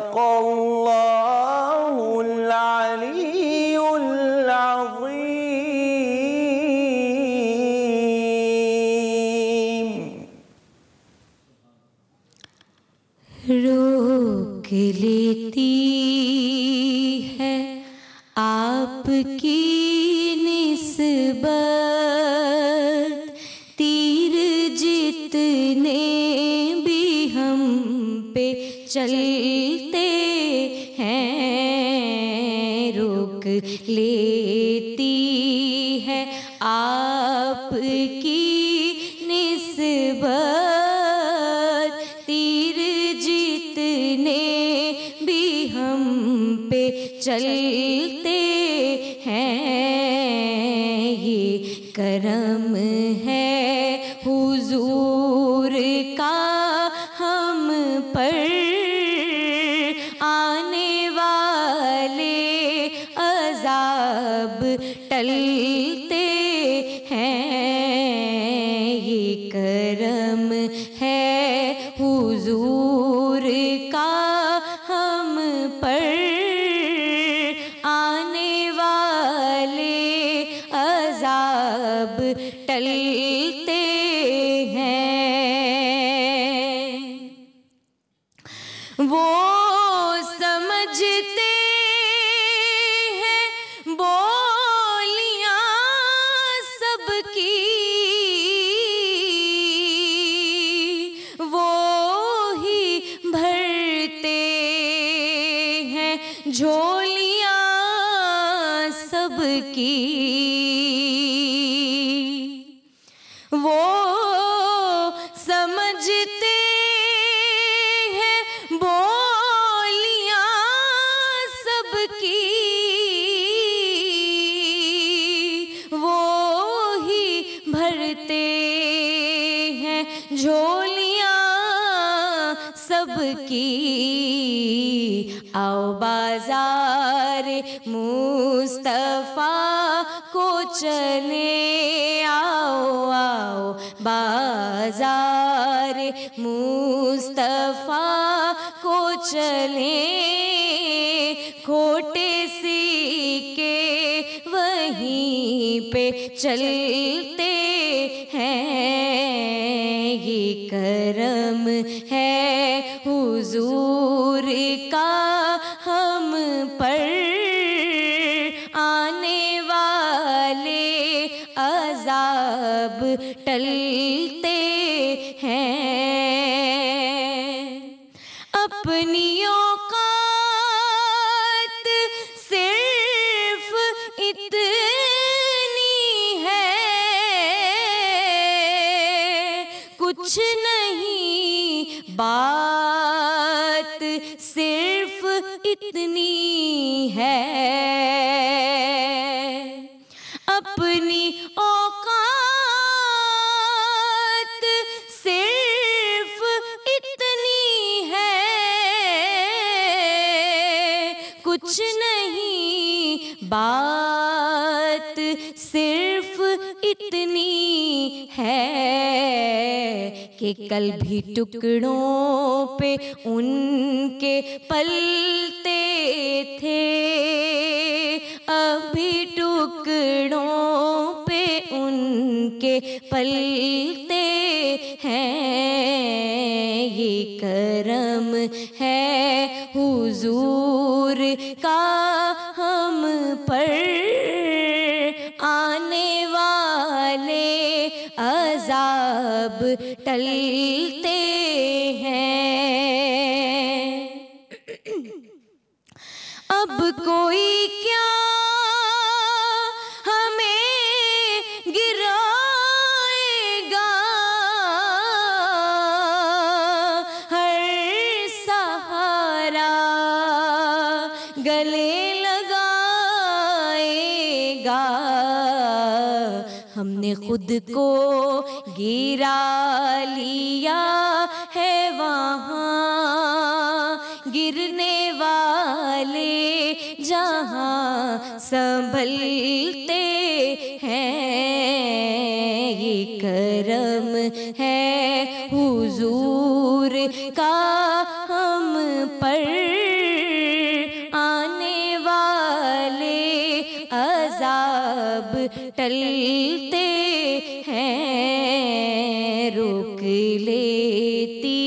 सदक़ल्लाहुल अलीयुल अज़ीम। रोक लेती है आपकी निस्बत, तीर जितने भी हम पे चलते हैं। रोक लेती है आपकी निस्बत, तीर जितने भी हम पे चलते हैं। ये करम है हुजूर का हम पर, आने वाले अज़ाब टलते हैं। ये करम है हुजूर का हम पर, आने वाले अज़ाब टलते हैं। वो समझते हैं बोलियां सबकी, वो ही भरते हैं झोलियां सबकी। वो समझते हैं बोलियां सबकी, वो ही भरते हैं झोलियां सबकी। आओ बाजार मुस्तफ़ा को चले, आओ आओ बाजार मुस्तफ़ा को चले। खोटे सिक्के वहीं पे चलते हैं। ये करम है हुजूर का हम पर, आने वाले अज़ाब टलते हैं। अपनी औकात सिर्फ इतनी है, कुछ नहीं बात सिर्फ इतनी है। अपनी औकात सिर्फ इतनी है, कुछ नहीं बात सिर्फ इतनी है कि कल भी टुकड़ों पे उनके पलते थे, अभी टुकड़ों पे उनके पलते हैं। ये करम है हुजूर का हम पर, आने वाले अज़ाब टलते हैं। अब कोई क्या हमें गिराएगा, हर सहारा गले लगाएगा। हमने खुद को गिरा लिया है वहाँ, गिरने वाले जहाँ संभलते हैं। ये करम है हुजूर का हम पर, टलते हैं, रोक लेती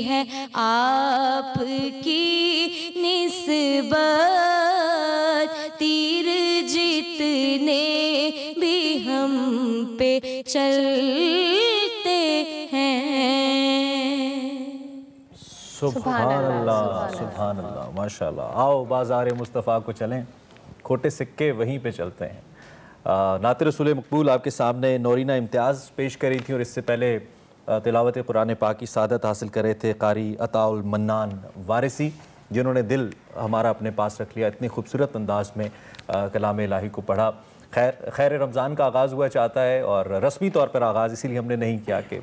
है आपकी निस्बत, तीर जितने भी हम पे चलते हैं। सुभान अल्लाह, सुभान अल्लाह, माशाल्लाह। आओ बाज़ार मुस्तफ़ा को चलें, खोटे सिक्के वहीं पे चलते हैं। नात रसूल मकबूल आपके सामने नौरीना इम्तियाज़ पेश करी थी और इससे पहले तिलावत कुरान पाक की सादत हासिल कर रहे थे कारी अताउल मन्नान वारिसी, जिन्होंने दिल हमारा अपने पास रख लिया। इतनी खूबसूरत अंदाज में कलाम इलाही को पढ़ा। खैर रमज़ान का आगाज़ हुआ चाहता है और रस्मी तौर पर आगाज़ इसीलिए हमने नहीं किया कि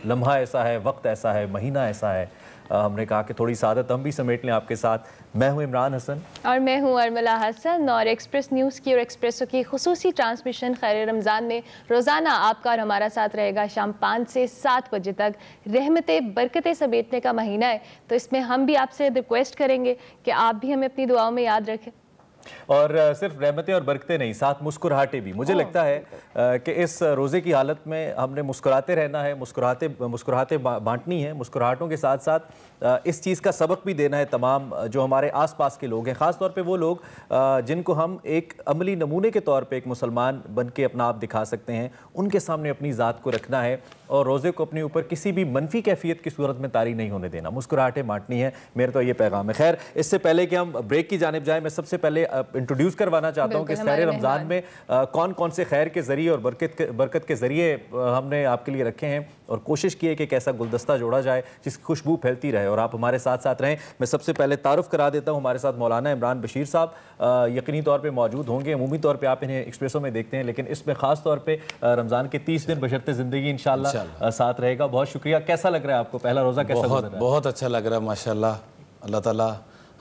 लम्हा ऐसा है, वक्त ऐसा है, महीना ऐसा है। हमने कहा कि थोड़ी सादत हम भी समेट लें आपके साथ। मैं हूं इमरान हसन और मैं हूं अरमला हसन और एक्सप्रेस न्यूज़ की और एक्सप्रेसो की खुसूसी ट्रांसमिशन खैर रमज़ान में रोज़ाना आपका और हमारा साथ रहेगा शाम 5 से 7 बजे तक। रहमतें बरकतें समेटने का महीना है, तो इसमें हम भी आपसे रिक्वेस्ट करेंगे कि आप भी हमें अपनी दुआओं में याद रखें। और सिर्फ रहमतें और बरकतें नहीं, साथ मुस्कुराहटे भी। मुझे लगता है कि इस रोज़े की हालत में हमने मुस्कुराते रहना है, मुस्कुराहटे बांटनी है। मुस्कुराहटों के साथ साथ इस चीज़ का सबक भी देना है तमाम जो हमारे आसपास के लोग हैं, ख़ास तौर पे वो लोग जिनको हम एक अमली नमूने के तौर पे एक मुसलमान बन के अपना आप दिखा सकते हैं। उनके सामने अपनी ज़ात को रखना है और रोज़े को अपने ऊपर किसी भी मनफी कैफियत की सूरत में तारी नहीं होने देना। मुस्कुराहटें बांटनी है, मेरा तो ये पैगाम है। खैर, इससे पहले कि हम ब्रेक की जानिब जाए, मैं सबसे पहले इंट्रोड्यूस करवाना चाहता हूँ कि खैर रमज़ान में कौन कौन से खैर के ज़रिए और बरकत के ज़रिए हमने आपके लिए रखे हैं और कोशिश की है कि कैसा गुलदस्ता जोड़ा जाए जिसकी खुशबू फैलती रहे और आप हमारे साथ साथ रहें। मैं सबसे पहले तारुफ करा देता हूँ, हमारे साथ मौलाना इमरान बशीर साहब यकीनी तौर पे मौजूद होंगे। अमूमी तौर पे आप इन्हें एक्सप्रेसो में देखते हैं, लेकिन इसमें ख़ास तौर पे रमज़ान के 30 दिन बशर्ते ज़िंदगी इंशाल्लाह साथ रहेगा। बहुत शुक्रिया। कैसा लग रहा है आपको, पहला रोज़ा कैसा गुज़र रहा है? बहुत अच्छा लग रहा है माशाल्लाह। अल्लाह ताला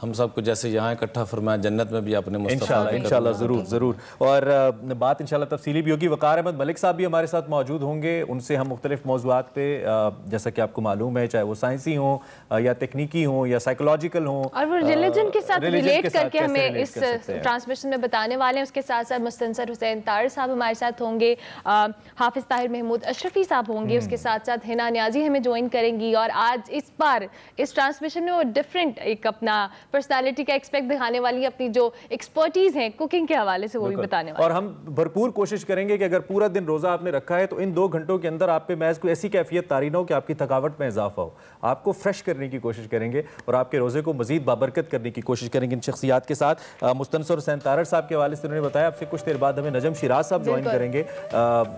हम सबको जैसे यहाँ इकट्ठा फरमाया, जन्नत में भी अपने इंशाल्लाह ज़रूर। और बात इंशाल्लाह तफसीली भी होगी। वक़ार अहमद मलिक साहब भी हमारे साथ मौजूद होंगे, उनसे हम मुख्तलिफ मौज़ूआत पे जैसा कि आपको मालूम है, चाहे वो साइंसी हों या तकनीकी हों या साइकोलॉजिकल हों, और वो रिलीजन के साथ रिलेट करके हमें इस ट्रांसमिशन में बताने वाले हैं। उसके साथ साथ मुस्तनसर हुसैन तार साहब हमारे साथ होंगे, हाफिज़ ताहिर महमूद अशरफी साहब होंगे, उसके साथ साथ हिना न्याजी हमें ज्वाइन करेंगी। और आज इस बार इस ट्रांसमिशन में वो डिफरेंट एक अपना पर्सनालिटी का एक्सपेक्ट दिखाने वाली, अपनी जो एक्सपर्टीज है कुकिंग के हवाले से वो भी बताने वाले। और हम भरपूर कोशिश करेंगे कि अगर पूरा दिन रोजा आपने रखा है तो इन 2 घंटों के अंदर आप पे महज कोई ऐसी कैफियत तारी ना हो कि आपकी थकावट में इजाफा हो। आपको फ्रेश करने की कोशिश करेंगे और आपके रोजे को मजीद बाबरकत करने की कोशिश करेंगे इन शख्सियात के साथ। मुस्तनसर हुसैन तारड़ साहब के हवाले से उन्होंने बताया, आपसे कुछ देर बाद हमें नजम शिराज साहब ज्वाइन करेंगे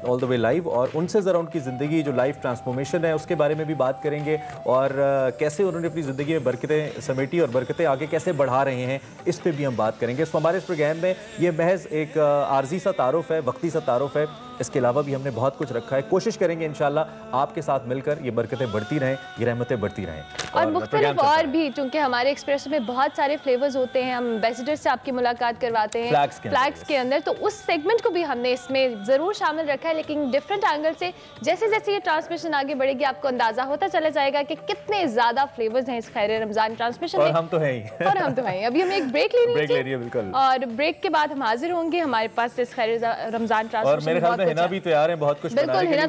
ऑल द वे लाइव, और उनसे ज़रा उनकी ज़िंदगी जो लाइफ ट्रांसफॉर्मेशन है उसके बारे में भी बात करेंगे और कैसे उन्होंने अपनी ज़िंदगी में बरकतें समेटी और बरकतें आगे कैसे बढ़ा रहे हैं, इस पे भी हम बात करेंगे। तो हमारे इस प्रोग्राम में ये महज एक आर्जी सा तारुफ है, वक्ती सा तारुफ है। इसके अलावा भी हमने बहुत कुछ रखा है। कोशिश करेंगे इंशाल्लाह आपके साथ मिलकर ये बरकतें बढ़ती रहें, ये रहमतें बढ़ती रहें। और मुख्तलिफ और भी, चूँकि हमारे एक्सप्रेस में बहुत सारे फ्लेवर्स होते हैं, हम एम्बेसडर से आपकी मुलाकात करवाते हैं फ्लैग्स के अंदर, तो उस सेगमेंट को भी हमने इसमें ज़रूर शामिल रखा है, लेकिन डिफरेंट एंगल से। जैसे जैसे ये ट्रांसमिशन आगे बढ़ेगी आपको अंदाज़ा होता चला जाएगा कि कितने ज़्यादा फ्लेवर्स हैं इस खैर रमज़ान ट्रांसमिशन में। और हम तो हैं ही। और हम तो हैं। अभी हमें एक ब्रेक लेनी है बिल्कुल, और ब्रेक के बाद हम हाजिर होंगे। हमारे पास इस खैर रमज़ान ट्रांसमिशन और मेरे ख्याल में हिना भी तैयार है बहुत कुछ बनाने के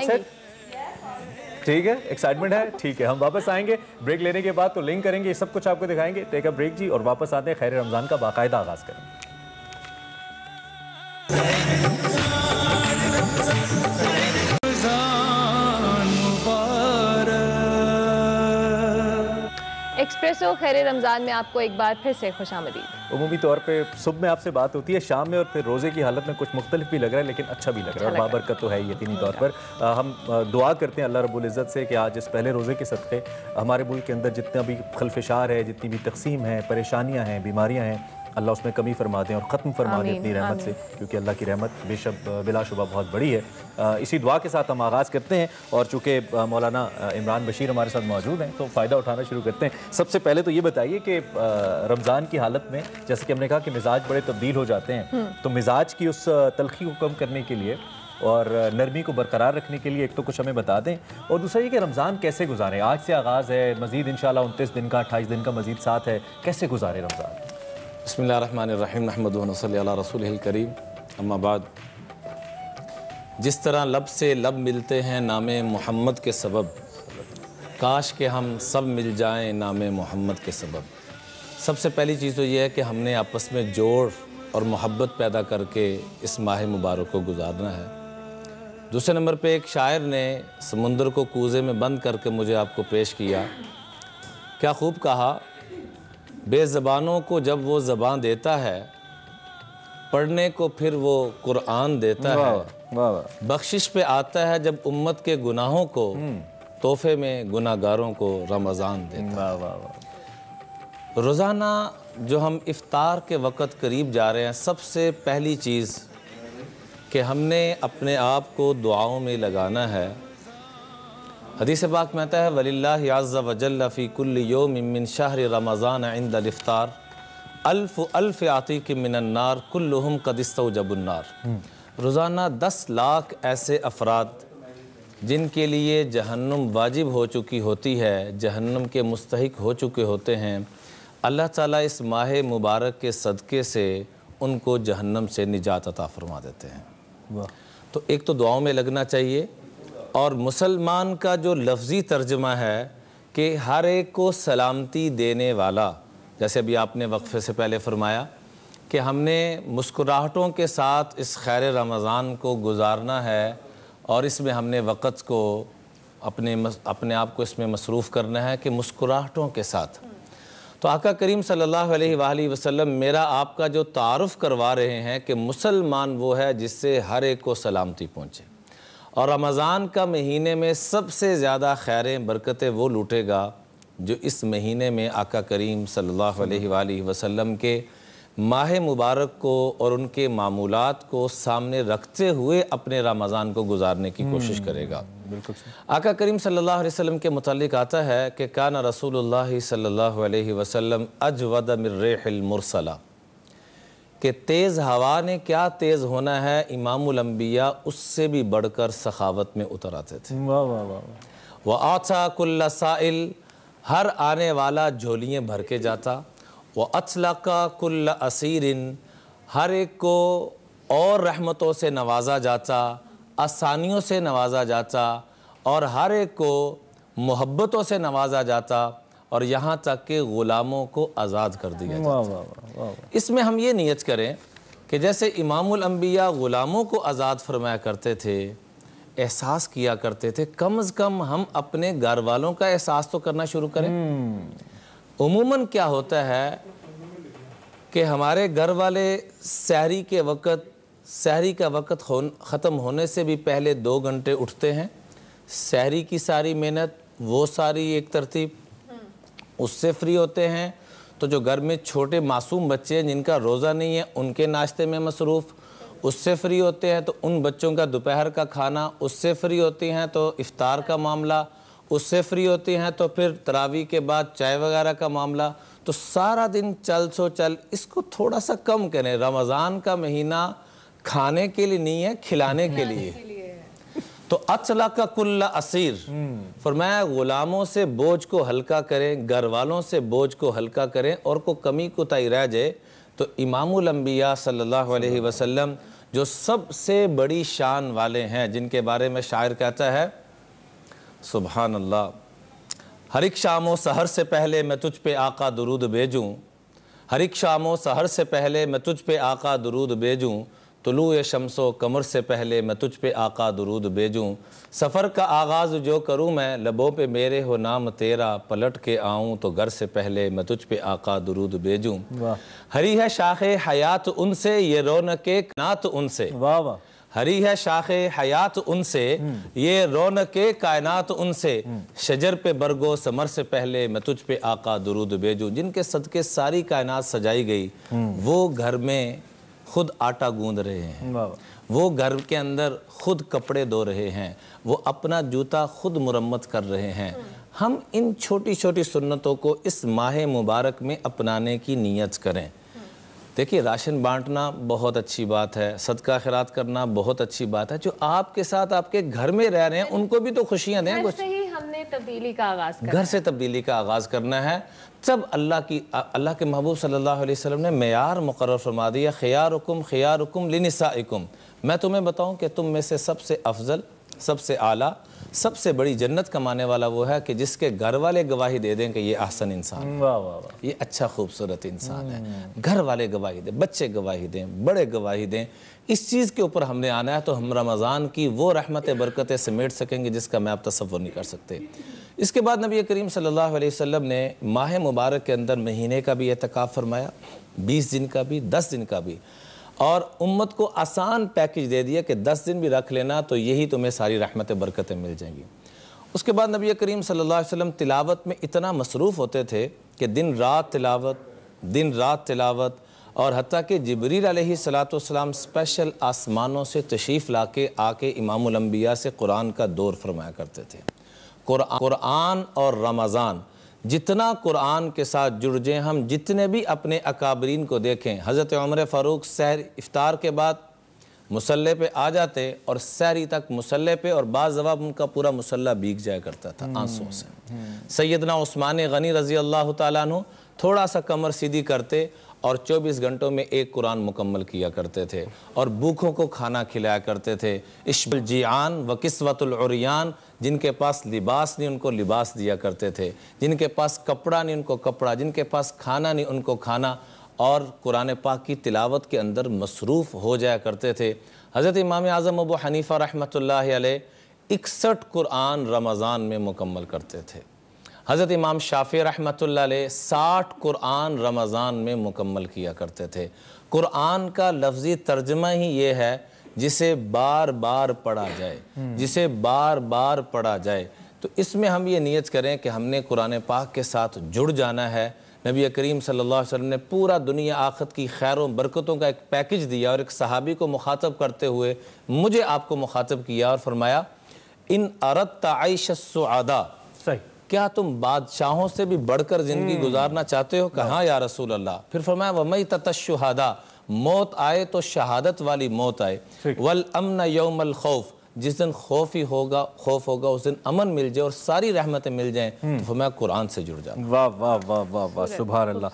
लिए। ठीक है, एक्साइटमेंट है। ठीक है, हम वापस आएंगे ब्रेक लेने के बाद, तो लिंक करेंगे, ये सब कुछ आपको दिखाएंगे। टेक अ ब्रेक जी, और वापस आते हैं, खैर रमज़ान का बाकायदा आगाज़ करेंगे। एक्सप्रेसो खैर रमज़ान में आपको एक बार फिर से खुशामदीद। उमूमी तौर पे सुबह में आपसे बात होती है, शाम में और फिर रोज़े की हालत में कुछ मुख्तलिफ भी लग रहा है, लेकिन अच्छा भी लग रहा है और बाबरकत तो है यकीनी तौर पर। हम दुआ करते हैं अल्लाह रब्बुल इज़्ज़त से कि आज इस पहले रोज़े के सदक़े हमारे मुल्क के अंदर जितना भी खलफिशार है, जितनी भी तकसीम है, परेशानियाँ हैं, बीमारियाँ हैं, अल्लाह उसमें कमी फरमा दें और ख़त्म फरमा दें अपनी रहमत से, क्योंकि अल्लाह की रहमत बेशक बिलाशुबा बहुत बड़ी है। इसी दुआ के साथ हम आगाज़ करते हैं और चूँकि मौलाना इमरान बशीर हमारे साथ मौजूद हैं तो फ़ायदा उठाना शुरू करते हैं। सबसे पहले तो ये बताइए कि रमज़ान की हालत में जैसे कि हमने कहा कि मिजाज बड़े तब्दील हो जाते हैं, तो मिजाज की उस तलखी को कम करने के लिए और नरमी को बरकरार रखने के लिए एक तो कुछ हमें बता दें, और दूसरा ये कि रमज़ान कैसे गुजारें। आज से आगाज़ है, मज़ीद इंशाल्लाह 29 दिन का, 28 दिन का मज़ीद साथ है, कैसे गुजारें रमज़ान? बिस्मिल्लाहिर्रहमानिर्रहीम, नहमदुहु व नसल्ली अला रसूलिहिल करीम। अम्मा बाद, जिस तरह लब से लब मिलते हैं नामे मोहम्मद के सबब, काश के हम सब मिल जाएं नामे मोहम्मद के सबब। सबसे पहली चीज़ तो ये है कि हमने आपस में जोड़ और मोहब्बत पैदा करके इस माह मुबारक को गुजारना है। दूसरे नंबर पे एक शायर ने समुंदर को कूज़े में बंद करके मुझे आपको पेश किया। क्या खूब कहा, बेज़बानों को जब वो ज़बान देता है, पढ़ने को फिर वो कुरान देता है। बख्शिश पे आता है जब उम्मत के गुनाहों को, तोहफे में गुनाहगारों को रमज़ान देता है। रोज़ाना जो हम इफ्तार के वक़्त करीब जा रहे हैं, सबसे पहली चीज़ कि हमने अपने आप को दुआओं में लगाना है। हदीस पाक में आता है, वलिल्लाहि अज़्ज़ा व जल्ल फ़ी कुल्लि यौमिन मिन शहरि रमज़ान इंदल इफ्तार अल्फ़ आतीक़िम मिनन नार कुल्लुहुम क़द इस्तौजबुन नार। रोज़ाना 10 लाख ऐसे अफराद जिनके लिए जहन्नुम वाजिब हो चुकी होती है, जहन्नुम के मुस्तहिक हो चुके होते हैं, अल्लाह ताला इस माह मुबारक के सदक़े से उनको जहन्नम से निजात अता फरमा देते हैं। तो एक तो दुआओं में लगना चाहिए, और मुसलमान का जो लफ्ज़ी तर्जमा है कि हर एक को सलामती देने वाला, जैसे अभी आपने वक्फे से पहले फरमाया कि हमने मुस्कुराहटों के साथ इस खैर रमज़ान को गुजारना है, और इसमें हमने वक़्त को अपने आप को इसमें मसरूफ़ करना है कि मुस्कुराहटों के साथ। तो आका करीम सल्लल्लाहु अलैहि वसल्लम मेरा आपका जो तारुफ़ करवा रहे हैं कि मुसलमान वो है जिससे हर एक को सलामती पहुँचे, और रमज़ान का महीने में सबसे ज़्यादा खैरें बरकतें वो लूटेगा जो इस महीने में आका करीम सल्लल्लाहु अलैहि वसल्लम के माह मुबारक को और उनके मामूलात को सामने रखते हुए अपने रमज़ान को गुजारने की कोशिश करेगा। बिल्कुल। आका करीम सल्लल्लाहु अलैहि वसल्लम के मुतालिक आता है कि काना रसूलुल्लाह सल्लल्लाहु अलैहि वसल्लम अजवद मिर रिहिल मुरसला, कि तेज़ हवा ने क्या तेज़ होना है, इमामुल अंबिया उससे भी बढ़कर सखावत में उतर आते थे। वाह वाह वाह। व आता कुल्ला साइल, हर आने वाला झोलियाँ भर के जाता। व अतलका कुल्ला असीरिन, हर एक को और रहमतों से नवाजा जाता, आसानियों से नवाजा जाता, और हर एक को मोहब्बतों से नवाजा जाता, और यहाँ तक कि ग़ुलामों को आज़ाद कर दिया जाता। इसमें हम ये नियत करें कि जैसे इमामुल अंबिया ग़ुलामों को आज़ाद फरमाया करते थे, एहसास किया करते थे, कम से कम हम अपने घर वालों का एहसास तो करना शुरू करें। उमूमन क्या होता है कि हमारे घर वाले सहरी का वक़्त ख़त्म होने से भी पहले 2 घंटे उठते हैं, सहरी की सारी मेहनत, वो सारी एक तरतीब, उससे फ्री होते हैं। तो जो घर में छोटे मासूम बच्चे हैं जिनका रोज़ा नहीं है, उनके नाश्ते में मसरूफ़, उससे फ्री होते हैं। तो उन बच्चों का दोपहर का खाना, उससे फ्री होती हैं। तो इफ्तार का मामला, उससे फ्री होती हैं। तो फिर तरावी के बाद चाय वगैरह का मामला। तो सारा दिन चल सो चल, इसको थोड़ा सा कम करें। रमज़ान का महीना खाने के लिए नहीं है, खिलाने के लिए। तो अचला का कुल्ला असीर, फरमाया ग़ुलामों से बोझ को हल्का करें, घर वालों से बोझ को हल्का करें, और को कमी कोताही रह जाए तो इमामुल अंबिया सल्लल्लाहु अलैहि वसल्लम जो सबसे बड़ी शान वाले हैं, जिनके बारे में शायर कहता है, सुभान अल्लाह, हर एक शामो सहर से पहले मैं तुझ पे आका दुरूद भेजूँ, हर एक शामो सहर से पहले मैं तुझ पे आका दुरूद भेजूँ, तुलूए शम्सो कमर से पहले मैं तुझ पे आका दुरूद भेजूँ, सफ़र का आगाज़ जो करूँ मैं, लबों पे मेरे हो नाम तेरा, पलट के आऊँ तो घर से पहले मैं तुझ पे आका दुरूद भेजूँ। हरी है शाखे हयात उनसे, ये रौनके कायनात उनसे, वाह वाह, हरी है शाखे हयात उनसे, ये रौनके कायनात उनसे, शजर पे बरगो समर से पहले मैं तुझ पे आका दुरूद भेजूँ। जिनके सदके सारी कायनात सजाई गई, वो घर में खुद आटा गूंद रहे हैं, वो घर के अंदर खुद कपड़े धो रहे हैं, वो अपना जूता खुद मुरम्मत कर रहे हैं। हम इन छोटी छोटी सुन्नतों को इस माह मुबारक में अपनाने की नीयत करें। देखिए, राशन बांटना बहुत अच्छी बात है, सदका खैरात करना बहुत अच्छी बात है। जो आपके साथ आपके घर में रह रहे हैं उनको भी तो खुशियाँ दें। ऐसे ही हमने तब्दीली का आगाज करना, घर से तब्दीली का आगाज़ करना है। जब अल्लाह के महबूब सल्लल्लाहु अलैहि वसल्लम ने मेयार मुकर्रर फरमा दिया, खियारुकुम लिनिसाइकुम, मैं तुम्हें बताऊं कि तुम में से सबसे अफजल, सबसे आला, सबसे बड़ी जन्नत कमाने वाला वो है कि जिसके घर वाले गवाही दे दें कि ये अहसन इंसान, वाह वाह वाह, ये अच्छा खूबसूरत इंसान है। घर वाले गवाही दें, बच्चे गवाही दें, बड़े गवाही दें। इस चीज़ के ऊपर हमने आना है तो हम रमज़ान की वो रहमत बरकतें समेट सकेंगे जिसका मैं आप तसव्वुर नहीं कर सकते। इसके बाद नबी करीम सल्लल्लाहु अलैहि वसल्लम ने माह मुबारक के अंदर महीने का भी एतकाफ़ फरमाया, 20 दिन का भी, 10 दिन का भी, और उम्मत को आसान पैकेज दे दिया कि 10 दिन भी रख लेना तो यही तुम्हें सारी रहमत बरकतें मिल जाएंगी। उसके बाद नबी करीम सल्लल्लाहु अलैहि वसल्लम तिलावत में इतना मसरूफ़ होते थे कि दिन रात तिलावत, और हत्ता कि जिब्रील अलैहिस्सलातु वस्सलाम स्पेशल आसमानों से तशरीफ़ लाके आके इमामुल अंबिया से कुरान का दौर फरमाया करते थे। कुरान और रमज़ान, जितना कुरान के साथ जुड़ जाएँ हम, जितने भी अपने अकाबरीन को देखें, हज़रत उमर फ़ारूक सहर इफ्तार के बाद मुसल्ले पे आ जाते और सहरी तक मुसल्ले पे, और बाज़ जवाब उनका पूरा मुसल्ला भीग जाया करता था आंसुओं से। सैयदना उस्मान गनी रज़ी अल्लाह तआला अन्हु थोड़ा सा कमर सीधी करते और 24 घंटों में एक कुरान मुकम्मल किया करते थे, और भूखों को खाना खिलाया करते थे। इश्बुल जियान व किस्वतुल उरियान, जिनके पास लिबास नहीं उनको लिबास दिया करते थे, जिनके पास कपड़ा नहीं उनको कपड़ा, जिनके पास खाना नहीं उनको खाना, और कुरान पाक की तिलावत के अंदर मसरूफ़ हो जाया करते थे। हज़रत इमाम आज़म अबू हनीफ़ा रहमतुल्लाहि अलैह 61 कुरान रमज़ान में मुकम्मल करते थे। हज़रत इमाम शाफ़ी रहमतुल्लाह अलैह 60 कुरान रमज़ान में मुकम्मल किया करते थे। कुरान का लफ्ज़ी तर्जमा ही ये है जिसे बार बार पढ़ा जाए, जिसे बार बार पढ़ा जाए। तो इसमें हम ये नियत करें कि हमने कुरान पाक के साथ जुड़ जाना है। नबी करीम सल्लल्लाहु अलैहि वसल्लम ने पूरा दुनिया आखिरत की खैरों बरकतों का एक पैकेज दिया, और एक सहाबी को मुखातब करते हुए मुझे आपको मुखातब किया और फरमाया, इन अरदत आइश सुआदा, सही, क्या तुम बादशाहों से भी बढ़कर ज़िंदगी गुजारना चाहते हो? कहा या रसूल अल्लाह। फिर फरमाया वमई ततशुहादा, मौत आए तो शहादत वाली मौत आए, वल अमन यौमल खौफ, जिस दिन खौफ होगा उस दिन अमन मिल जाए और सारी रहमतें मिल जाएं। तो फरमाया कुरान से जुड़ जाए। वाह वाह वाह वाह वाह, सुभान अल्लाह।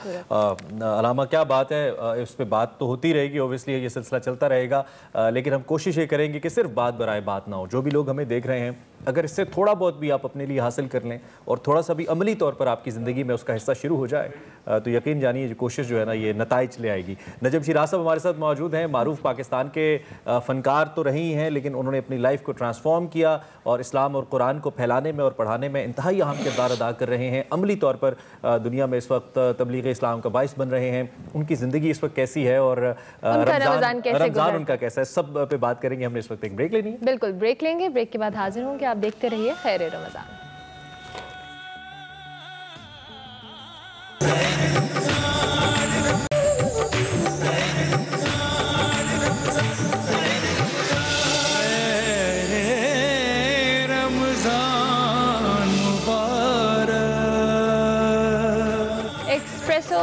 अलामा क्या बात है, इस पे बात तो होती रहेगी, ओबियसली ये सिलसिला चलता रहेगा, लेकिन हम कोशिश ये करेंगे कि सिर्फ बात बराए बात ना हो। जो भी लोग हमें देख रहे हैं, अगर इससे थोड़ा बहुत भी आप अपने लिए हासिल कर लें और थोड़ा सा भी अमली तौर पर आपकी ज़िंदगी में उसका हिस्सा शुरू हो जाए, तो यकीन जानिए ये कोशिश जो है ना, ये नताइज ले आएगी। नजम शिराज साहब हमारे साथ मौजूद हैं। मारूफ पाकिस्तान के फ़नकार तो रही हैं, लेकिन उन्होंने अपनी लाइफ को ट्रांसफॉर्म किया और इस्लाम और कुरान को फैलाने में और पढ़ाने में इंतहाई अहम किरदार अदा कर रहे हैं। अमली तौर पर दुनिया में इस वक्त तबलीग इस्लाम का बाइस बन रहे हैं। उनकी ज़िंदगी इस वक्त कैसी है और रमज़ान उनका कैसा है, सब पे बात करेंगे। हमने इस वक्त एक ब्रेक लेनी है। बिल्कुल, ब्रेक लेंगे, ब्रेक के बाद हाजिर होंगे। आप देखते रहिए खैर रमज़ान।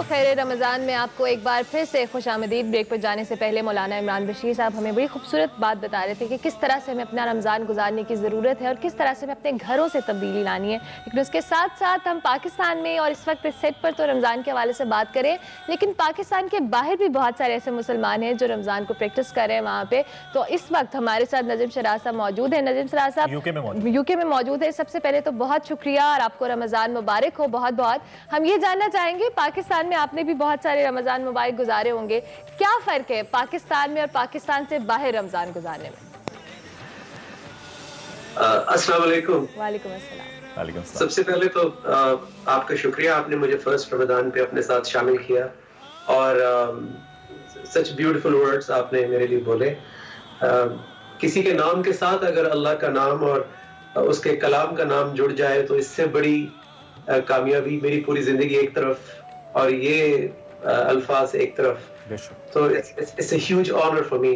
खैर रमज़ान में आपको एक बार फिर से खुशामदीद। ब्रेक पर जाने से पहले मौलाना इमरान बशीर साहब हमें बड़ी खूबसूरत बात बता रहे थे कि किस तरह से हमें अपना रमज़ान गुजारने की ज़रूरत है और किस तरह से हमें अपने घरों से तब्दीली लानी है। लेकिन उसके साथ साथ हम पाकिस्तान में और इस वक्त इस सेट पर तो रमज़ान के हवाले से बात करें, लेकिन पाकिस्तान के बाहर भी बहुत सारे ऐसे मुसलमान हैं जो रमज़ान को प्रैक्टिस कर रहे हैं वहाँ पर। तो इस वक्त हमारे साथ नजम शिराज साहब मौजूद हैं। नजम शिराज साहब यूके में मौजूद है। सबसे पहले तो बहुत शुक्रिया और आपको रमज़ान मुबारक हो बहुत बहुत। हम ये जानना चाहेंगे, पाकिस्तान में आपने भी बहुत सारे रमज़ान मुबारक गुजारे होंगे, क्या फ़र्क है पाकिस्तान में और पाकिस्तान से बाहर रमज़ान गुजारने में? अस्सलाम वालेकुम। वालेकुम अस्सलाम। सबसे पहले तो आपका शुक्रिया, आपने मुझे फर्स्ट रमज़ान पे अपने साथ शामिल किया और सच ब्यूटीफुल वर्ड्स आपने मेरे लिए बोले। किसी के नाम के साथ अगर अल्लाह का नाम और उसके कलाम का नाम जुड़ जाए तो इससे बड़ी कामयाबी। मेरी पूरी जिंदगी एक तरफ और ये अल्फाज एक तरफ, तो it's a huge honour for me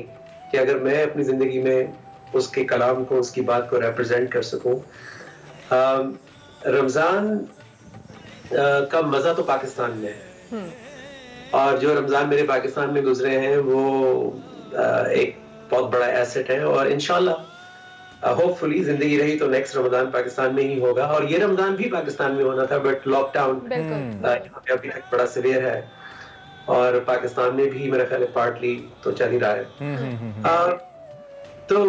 कि अगर मैं अपनी जिंदगी में उसके कलाम को, उसकी बात को रिप्रेजेंट कर सकूं। रमजान का मजा तो पाकिस्तान में है और जो रमजान मेरे पाकिस्तान में गुजरे हैं वो एक बहुत बड़ा एसेट है और इंशाल्लाह होपफुली जिंदगी रही तो नेक्स्ट रमजान पाकिस्तान में ही होगा, और ये रमजान भी पाकिस्तान में होना था, बट लॉकडाउन अभी तक बड़ा सीवियर है, और पाकिस्तान में भी मेरा ख्याल है पार्टली तो चल ही रहा है। तो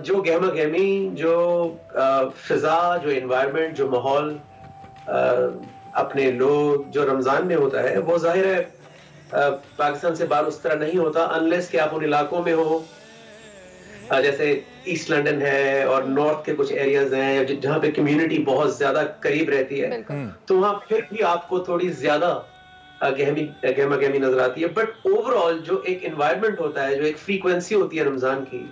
जो गहमा गहमी, जो फिजा, जो एनवायरनमेंट, जो माहौल अपने लोग जो रमजान में होता है, वो जाहिर है पाकिस्तान से बाहर उस तरह नहीं होता, अनलेस कि आप उन इलाकों में हो जैसे ईस्ट लंदन है और नॉर्थ के कुछ एरियाज हैं जहाँ पे कम्युनिटी बहुत ज्यादा करीब रहती है, तो वहाँ फिर भी आपको थोड़ी ज्यादा गहमा गहमी नजर आती है। बट ओवरऑल जो एक एनवायरनमेंट होता है, जो एक फ्रीक्वेंसी होती है रमजान की,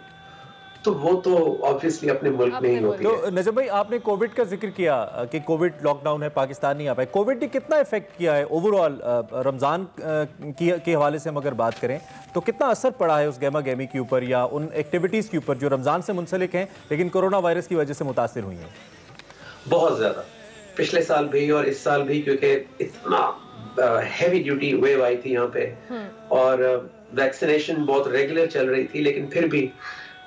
तो वो तो ऑब्वियसली अपने मुल्क में ही होती है। तो नजम भाई, आपने कोविड का जिक्र किया कि कोविड लॉकडाउन है, पाकिस्तान नहीं आ पाए, कोविड ने कितना इफेक्ट किया है ओवरऑल रमजान के हवाले से हम अगर बात करें तो कितना असर पड़ा है उस गहमा गहमी के ऊपर या उन एक्टिविटीज के ऊपर जो रमजान से मुंसलिक हैं लेकिन कोरोना वायरस की वजह से मुतासिर हुई हैं? बहुत ज्यादा, पिछले साल भी और इस साल भी, क्योंकि इतना हैवी ड्यूटी वेव आई थी यहाँ पे और वैक्सीनेशन बहुत रेगुलर चल रही थी, लेकिन फिर भी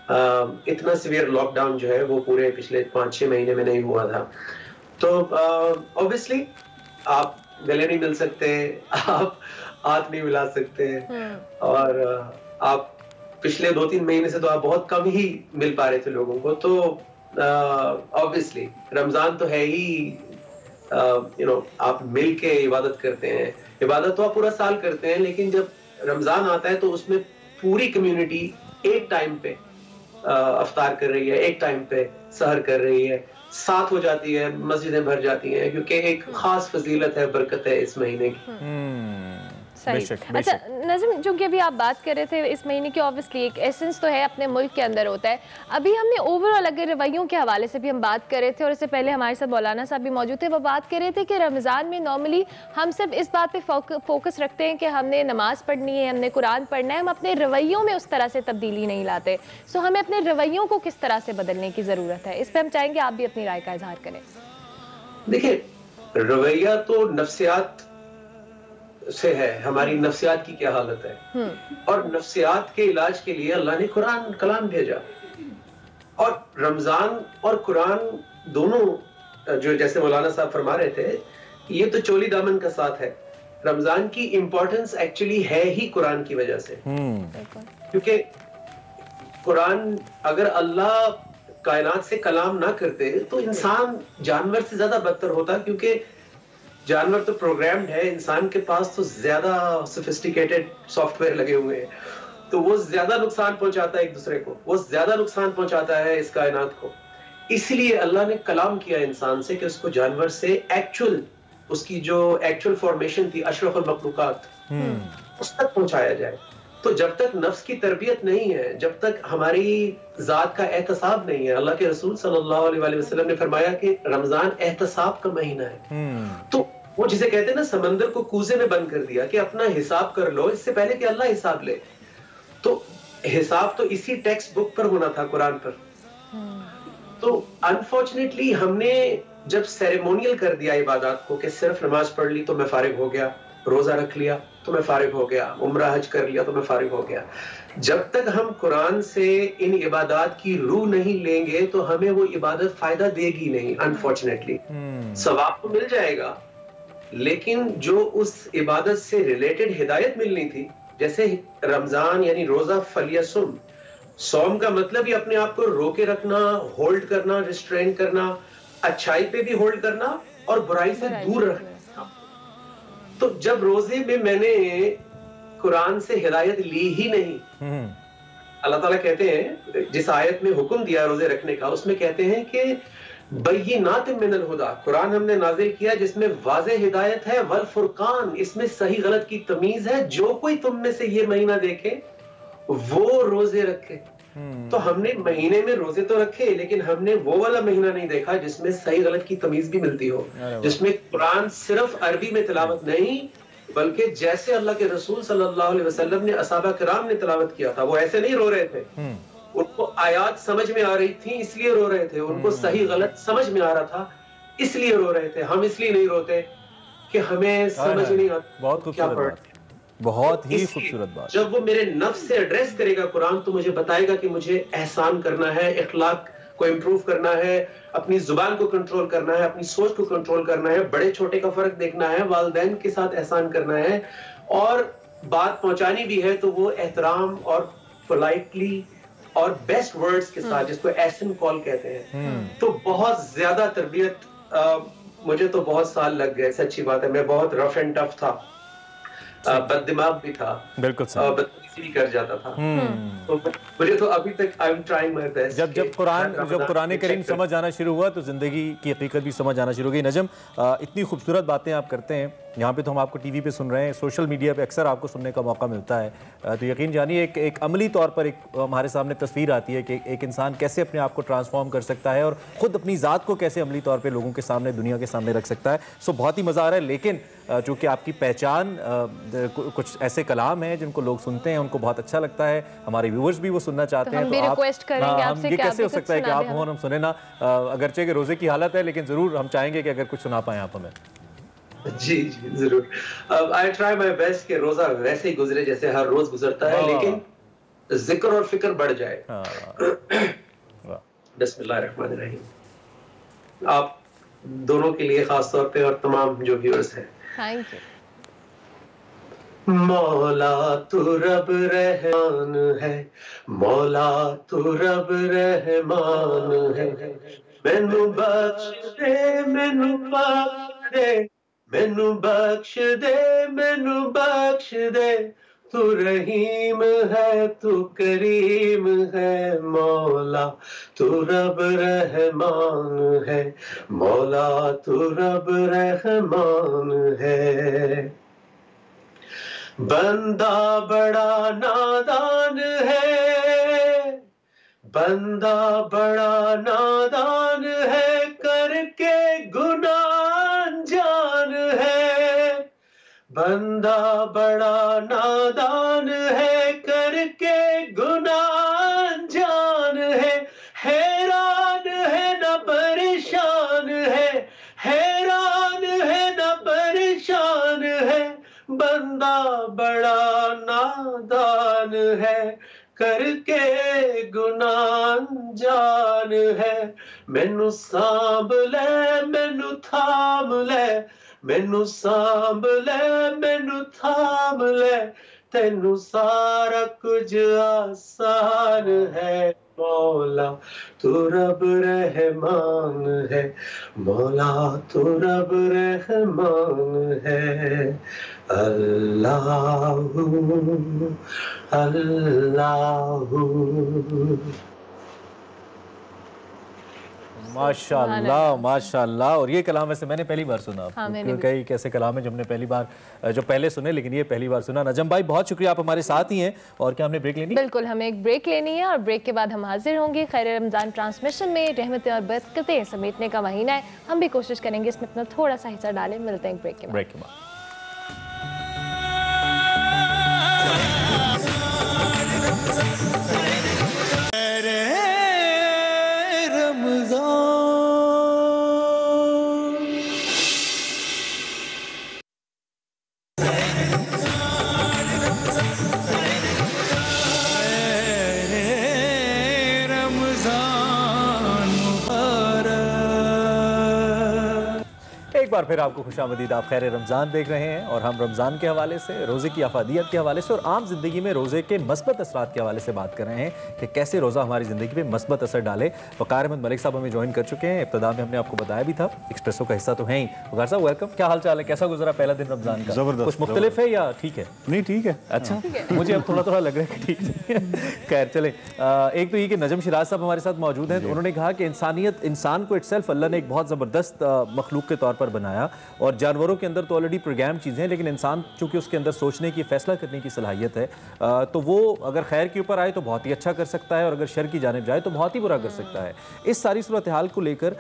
इतना सीवियर लॉकडाउन जो है वो पूरे पिछले 5-6 महीने में नहीं हुआ था। तो ऑब्वियसली आप गले नहीं मिल सकते, आप हाथ नहीं मिला सकते, और आप पिछले 2-3 महीने से तो आप बहुत कम ही मिल पा रहे थे लोगों को। तो ऑब्वियसली रमजान तो है ही, आप मिल के इबादत करते हैं, इबादत तो आप पूरा साल करते हैं, लेकिन जब रमजान आता है तो उसमें पूरी कम्युनिटी एक टाइम पे अफ्तार कर रही है, एक टाइम पे सहर कर रही है, साथ हो जाती है, मस्जिदें भर जाती हैं, क्योंकि एक खास फजीलत है, बरकत है इस महीने की। सही। अच्छा नज़म, जो कि अभी आप बात कर रहे थे इस महीने की, ऑब्वियसली एक एसेंस तो है अपने मुल्क के अंदर होता है। अभी हमने ओवरऑल अगर रवैयों के हवाले से भी हम बात कर रहे थे, और इससे पहले हमारे साथ मौलाना साहब भी मौजूद थे, वो बात कर रहे थे कि रमज़ान में नॉर्मली हम सिर्फ इस बात पे फोकस रखते हैं कि हमने नमाज पढ़नी है, हमने कुरान पढ़ना है, हम अपने रवैयों में उस तरह से तब्दीली नहीं लाते। सो हमें अपने रवैयों को किस तरह से बदलने की ज़रूरत है, इस पर हम चाहेंगे आप भी अपनी राय का इजहार करें। देखिए, रवैया तो नफ्सियात से है, हमारी नफ्सियात की क्या हालत है, और नफ्सियात के इलाज के लिए अल्लाह ने कुरान कलाम भेजा, और रमजान और कुरान दोनों जो जैसे मौलाना साहब फरमा रहे थे, ये तो चोली दामन का साथ है। रमजान की इंपॉर्टेंस एक्चुअली है ही कुरान की वजह से, क्योंकि कुरान अगर अल्लाह कायनात से कलाम ना करते तो इंसान जानवर से ज्यादा बदतर होता, क्योंकि जानवर तो प्रोग्राम्ड है, इंसान के पास तो ज्यादा सोफिस्टिकेटेड सॉफ्टवेयर लगे हुए हैं, तो वो ज्यादा नुकसान पहुंचाता है एक दूसरे को, वो ज्यादा नुकसान पहुंचाता है इस कायनात को। इसलिए अल्लाह ने कलाम किया इंसान से कि उसको जानवर से एक्चुअल, उसकी जो एक्चुअल फॉर्मेशन थी अशरफुल मखलूकात, उस तक पहुंचाया जाए। तो जब तक नफ्स की तरबियत नहीं है, जब तक हमारी जात का एहतसाब नहीं है, अल्लाह के रसूल सल्लल्लाहु अलैहि वसल्लम ने फरमाया कि रमजान एहतसाब का महीना है। तो वो जिसे कहते हैं ना, समंदर को कूजे में बंद कर दिया कि अपना हिसाब कर लो इससे पहले कि अल्लाह हिसाब ले। तो हिसाब तो इसी टेक्स्ट बुक पर होना था, कुरान पर। तो अनफॉर्चुनेटली हमने जब सेरेमोनियल कर दिया इबादत को कि सिर्फ नमाज पढ़ ली तो मैं फारिग हो गया, रोजा रख लिया तो मैं फारिग हो गया, उम्रा हज कर लिया तो मैं फारिग हो गया, जब तक हम कुरान से इन इबादत की रूह नहीं लेंगे तो हमें वो इबादत फायदा देगी नहीं। अनफॉर्चुनेटली सवाब तो मिल जाएगा, लेकिन जो उस इबादत से रिलेटेड हिदायत मिलनी थी, जैसे रमजान यानी रोजा फलियसुम, सौम का मतलब ही अपने आप को रोके रखना, होल्ड करना, रिस्ट्रेन करना, अच्छाई पे भी होल्ड करना और बुराई से दूर रखना। तो जब रोजे में मैंने कुरान से हिदायत ली ही नहीं, अल्लाह ताला कहते हैं जिस आयत में हुक्म दिया रोजे रखने का, उसमें कहते हैं कि बय्यिनात मिनल हुदा, कुरान हमने नाज़िल किया जिसमें वाज़ेह हिदायत है, वल फुरकान, इसमें सही गलत की तमीज है, जो कोई तुम में से ये महीना देखे वो रोजे रखे। तो हमने महीने में रोजे तो रखे, लेकिन हमने वो वाला महीना नहीं देखा जिसमें सही गलत की तमीज भी मिलती हो, जिसमें कुरान सिर्फ अरबी में तिलावत नहीं, बल्कि जैसे अल्लाह के रसूल सल्लल्लाहु अलैहि वसल्लम ने असहाबा किराम ने तिलावत किया था, वो ऐसे नहीं रो रहे थे, उनको आयात समझ में आ रही थी इसलिए रो रहे थे, उनको सही गलत समझ में आ रहा था इसलिए रो रहे थे। हम इसलिए नहीं रोते कि हमें समझ नहीं आता। बहुत खूबसूरत बात, बहुत ही खूबसूरत बात। जब वो मेरे नफ्स से एड्रेस करेगा कुरान, तो मुझे बताएगा कि मुझे एहसान करना है, इखलाक को इम्प्रूव करना है, अपनी जुबान को कंट्रोल करना है, अपनी सोच को कंट्रोल करना है, बड़े छोटे का फर्क देखना है, वालिदैन के साथ एहसान करना है, और बात पहुंचानी भी है तो वो एहतराम और पोलाइटली और बेस्ट वर्ड्स के साथ, जिसको एसन कॉल कहते हैं। तो बहुत ज्यादा तरबियत, मुझे तो बहुत साल लग गए, सच्ची बात है। मैं बहुत रफ एंड टफ था, बददिमाग भी था, बिल्कुल बदतमीजी भी कर जाता था। तो मुझे तो अभी तक I am trying my best. जब कुरान करीम समझ आना शुरू हुआ तो जिंदगी की हकीकत भी समझ आना शुरू हो गई। नजम, इतनी खूबसूरत बातें आप करते हैं, यहाँ पे तो हम आपको टीवी पे सुन रहे हैं, सोशल मीडिया पे अक्सर आपको सुनने का मौका मिलता है, तो यकीन जानिए एक अमली तौर पर एक हमारे सामने तस्वीर आती है कि एक इंसान कैसे अपने आप को ट्रांसफॉर्म कर सकता है और ख़ुद अपनी ज़ात को कैसे अमली तौर पर लोगों के सामने, दुनिया के सामने रख सकता है। सो बहुत ही मज़ा आ रहा है। लेकिन चूँकि आपकी पहचान कुछ ऐसे कलाम हैं जिनको लोग सुनते हैं, उनको बहुत अच्छा लगता है, हमारे व्यूवर्स भी वो सुनना चाहते हैं, तो आप ये कैसे हो सकता है कि आप हों हम सुने ना, अगरचे के रोज़े की हालत है, लेकिन ज़रूर हम चाहेंगे कि अगर कुछ सुना पाएँ आप हमें। जी जरूर। आई ट्राई माय बेस्ट कि रोजा वैसे ही गुजरे जैसे हर रोज गुजरता है, लेकिन जिक्र और फिक्र बढ़ जाए। बिस्मिल्लाहिर्रहमानिर्रहीम। आप दोनों के लिए खास तौर पे और तमाम जो व्यूअर्स हैं, थैंक यू। मौला तू रब रहमान है, मौला तू रब रहमान है, मैनू बख्श दे, मैनू बख्श दे, मैनू बख्श दे, मैनू बख्श दे, तू रहीम है, तू करीम है, मौला तू रब रहमान है, मौला तू रब रहमान है। बंदा बड़ा नादान है, बंदा बड़ा नादान है, करके गुनाह जान है, बंदा बड़ा नादान है, करके गुनाह जान है, हैरान है न परेशान है, हैरान है न परेशान है, बंदा बड़ा नादान है, करके गुनाह जान है, मैनू सांभ ले, मैनू थाम ले, मैनू सांभ ले, मैनू थाम ले, तेनू सारा कुछ आसान है, मौला तू रब रहमान है, मौला तू रब रहमान है। अल्लाहू अल्लाहू। माशाल्लाह माशाल्लाह। और ये कलाम वैसे मैंने पहली बार सुना, कई कैसे कलाम है जो हमने पहली बार जो पहले सुने, लेकिन ये पहली बार सुना। नजम भाई बहुत शुक्रिया, आप हमारे साथ ही हैं। और क्या हमने ब्रेक लेनी? बिल्कुल, हमें एक ब्रेक लेनी है और ब्रेक के बाद हम हाजिर होंगे। खैर रमज़ान ट्रांसमिशन में रहमतें और बरकतें समेटने का महीना है, हम भी कोशिश करेंगे इसमें अपना थोड़ा सा हिस्सा डालें। मिलते हैं ब्रेक के बाद। एक बार फिर आपको खुशामदीद। आप खैर रमज़ान देख रहे हैं और हम रमज़ान के हवाले से, रोज़े की अफादियत के हवाले से और आम ज़िंदगी में रोज़े के मस्बत असरात के हवाले से बात कर रहे हैं कि कैसे रोज़ा हमारी ज़िंदगी में मस्बत असर डाले। वक़ार अहमद मलिक साहब हमें ज्वाइन कर चुके हैं। इब्तिदा में हमने आपको बताया भी था, एक्सप्रेसो का हिस्सा तो है ही। वक़ार साहब वेलकम, क्या हाल चाल है, कैसा गुजरा पहला दिन रमज़ान का? ज़बरदस्त। कुछ मुख्तलिफ है या ठीक है? नहीं ठीक है। अच्छा, मुझे अब थोड़ा थोड़ा लग रहा है कि ठीक नहीं है। खैर चले, एक तो ये कि नजम शिराज साहब हमारे साथ मौजूद हैं। तो उन्होंने कहा कि इंसान को इटसेल्फ अल्लाह ने एक बहुत ज़बरदस्त मखलूक के तौर पर बनाया और जानवरों के अंदर तो ऑलरेडी प्रोग्राम चीज़ें हैं, लेकिन इंसान चूंकि उसके अंदर सोचने की, फैसला करने की सलाहियत है, तो वो अगर खैर के ऊपर आए तो बहुत ही अच्छा कर सकता है और अगर शर की जानिब जाए तो बहुत ही बुरा कर सकता है। इस सारी सूरत हाल को लेकर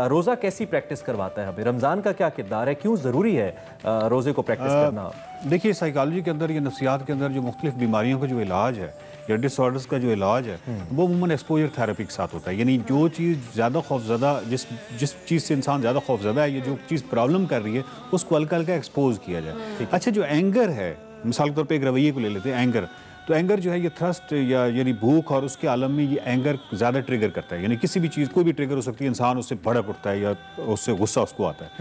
रोज़ा कैसी प्रैक्टिस करवाता है हमें? रमज़ान का क्या किरदार है? क्यों ज़रूरी है रोज़े को प्रैक्टिस करना? देखिए, साइकोलॉजी के अंदर या नफ्सियात के अंदर जो मुख्तलिफ बीमारियों का जो इलाज है या डिसऑर्डर्स का जो इलाज है वो अमूमन एक्सपोजर थेरेपी के साथ होता है। यानी जो चीज़ ज़्यादा खौफज़दा, जिस चीज़ से इंसान ज़्यादा खौफज़दा है या जो चीज़ प्रॉब्लम कर रही है उसको हल्का हल्का एक्सपोज किया जाए। अच्छा, जो एंगर है, मिसाल के तौर पे एक रवैये को ले लेते हैं, एंगर, तो एंगर जो है ये थ्रस्ट या यानी भूख और उसके आलम में ये एंगर ज़्यादा ट्रिगर करता है, यानी किसी भी चीज़ कोई भी ट्रिगर हो सकती है, इंसान उससे भड़क उठता है या उससे गुस्सा उसको आता है।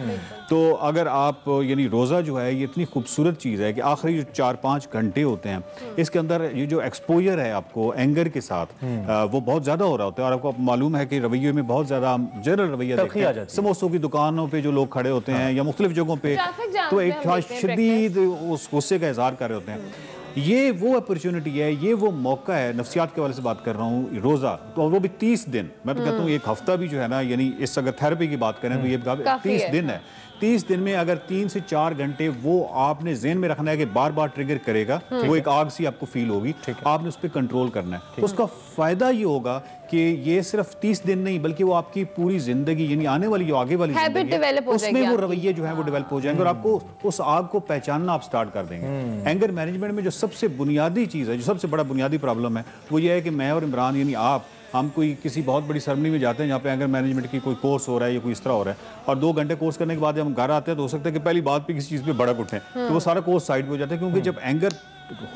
तो अगर आप यानी रोज़ा जो है ये इतनी खूबसूरत चीज़ है कि आखिरी जो 4-5 घंटे होते हैं इसके अंदर ये जो एक्सपोजर है आपको एंगर के साथ वो बहुत ज़्यादा हो रहा होता है। और आपको मालूम है कि रवैये में बहुत ज़्यादा जनरल रवैया देखते हैं, समोसों की दुकानों पर जो लोग खड़े होते हैं या मुख्तलिफ जगहों पर तो एक शदीद उस गुस्से का इजहार कर रहे होते हैं। ये वो अपॉर्चुनिटी है, ये वो मौका है, नफ्सियात के वाले से बात कर रहा हूँ, रोज़ा तो वो भी 30 दिन, मैं तो कहता हूँ एक हफ्ता भी जो है ना, यानी इस अगर थेरेपी की बात करें तो ये 30 दिन है। 30 दिन में अगर 3 से 4 घंटे वो आपने ज़हन में रखना है कि बार बार ट्रिगर करेगा, वो एक आग सी आपको फील होगी, आपने उस पर कंट्रोल करना है। तो उसका फ़ायदा ये होगा कि ये सिर्फ 30 दिन नहीं बल्कि वो आपकी पूरी ज़िंदगी यानी आने वाली जो आगे वाली ज़िंदगी है उसमें वो रवैये जो हैं वो डेवलप हो जाएंगे और आपको उस आग को पहचानना आप स्टार्ट कर देंगे। एंगर मैनेजमेंट में जो सबसे बुनियादी चीज़ है, जो सबसे बड़ा बुनियादी प्रॉब्लम है वो ये है कि मैं और इमरान यानी हम कोई किसी बहुत बड़ी सेरेमनी में जाते हैं जहाँ पे एंगर मैनेजमेंट की कोई कोर्स हो रहा है या कोई इस तरह हो रहा है और 2 घंटे कोर्स करने के बाद जब हम घर आते हैं तो हो सकता है कि पहली बात पे किसी चीज़ पे भड़क उठें तो वो सारा कोर्स साइड पे हो जाता है, क्योंकि जब एंगर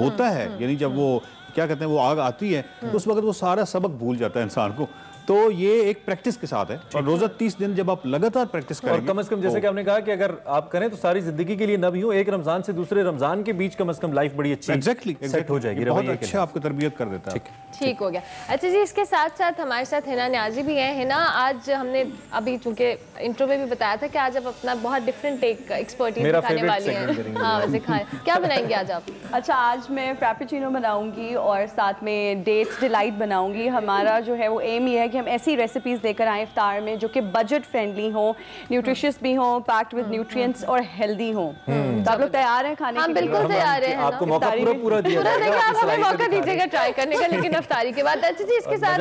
होता है यानी जब वो क्या कहते हैं वो आग आती है तो उस वक्त वो सारा सबक भूल जाता है इंसान को। तो ये एक प्रैक्टिस के साथ है और रोज़ा 30 दिन जब आप लगातार प्रैक्टिस करेंगे और कम से कम जैसे कि आपने कहा कि अगर आप करें तो सारी जिंदगी के लिए न भी हो, एक रमजान से दूसरे रमजान के बीच कम से कम लाइफ बड़ी अच्छी सेट हो जाएगी, बहुत अच्छा आपको तरबियत कर देता है। ठीक हो गया। अच्छा जी, इसके साथ साथ हमारे साथ हिना न्याजी भी हैं। हिना, आज हमने अभी चूंकि इंट्रो में भी बताया था कि आज आप अपना बहुत डिफरेंट एक एक्सपर्टीज दिखाने वाली हैं। हाँ, वैसे खाएं, क्या बनाएंगे आज आप? अच्छा, आज मैं फ्रैपेचिनो बनाऊंगी और साथ में डेट्स डिलाइट बनाऊंगी। हमारा जो है वो एम ही है कि हम ऐसी रेसिपीज़ देकर आए इफ्तार में जो कि बजट फ्रेंडली हो, न्यूट्रिशियस भी हो, पैक्ड विद न्यूट्रिएंट्स और हेल्दी हो। तो आप लोग तैयार हैं खाने के लिए? बिल्कुल तैयार हैं। आपको मौका पूरा दिया जाएगा, आप हमें मौका दीजिएगा ट्राई करने का, लेकिन इफ्तारी के बाद। अच्छा जी, इसके साथ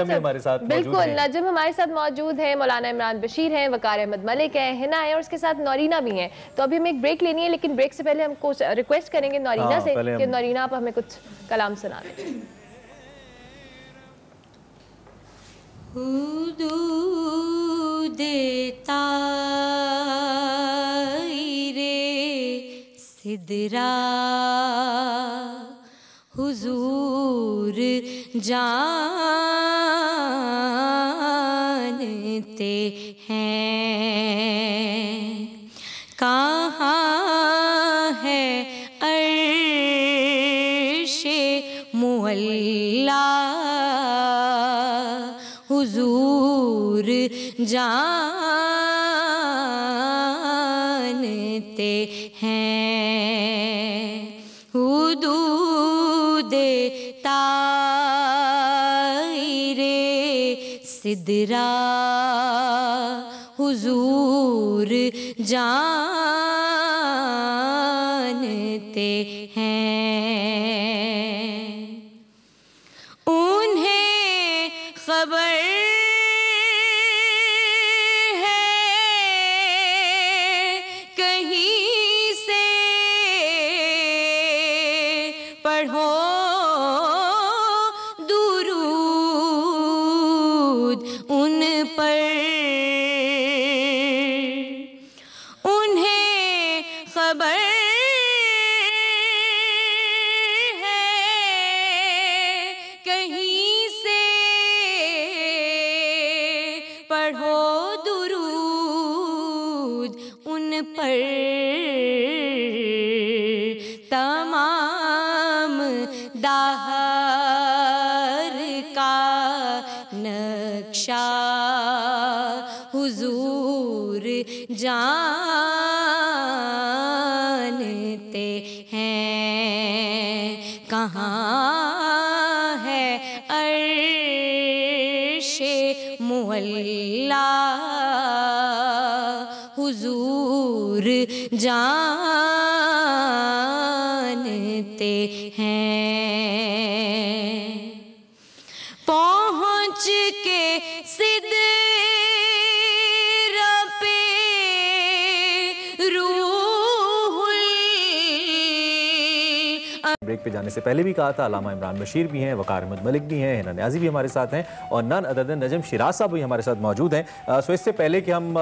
बिल्कुल नजम हमारे साथ मौजूद है, मौलाना इमरान बशीर हैं, वकार अहमद मलिक हैं, हिना है और उसके साथ नौरीना भी हैं। तो अभी हमें एक ब्रेक लेनी है, लेकिन ब्रेक से पहले हम कुछ रिक्वेस्ट करेंगे नौरीना से कि नौरीना आप हमें कुछ कलाम सुना दें। सिदरा हुजूर जानते हैं कहाँ है अर्शे मुअल्ला, हुजूर जानते हैं हुदूद ताइरे सिदरा, हुजूर जानते हैं। उन्हें खबर पढ़ो दुरूद उन पर, उन्हें खबर है कहीं से, पढ़ो दुरूद उन पर। तमाम दाहर का नक्शा हुजूर जानते हैं कहाँ है अर्शे मुअल्ला, हुजूर जानते हैं। पहुँच के सिदरा पे रूहुल ब्रेक पे जाने से पहले भी कहा था, अल्लामा इमरान बशीर भी हैं, वकार अहमद मलिक भी हैं, हिना न्याजी भी हमारे साथ हैं और नन अदर देन नजम शिराज साहब भी हमारे साथ मौजूद हैं। सो इससे पहले कि हम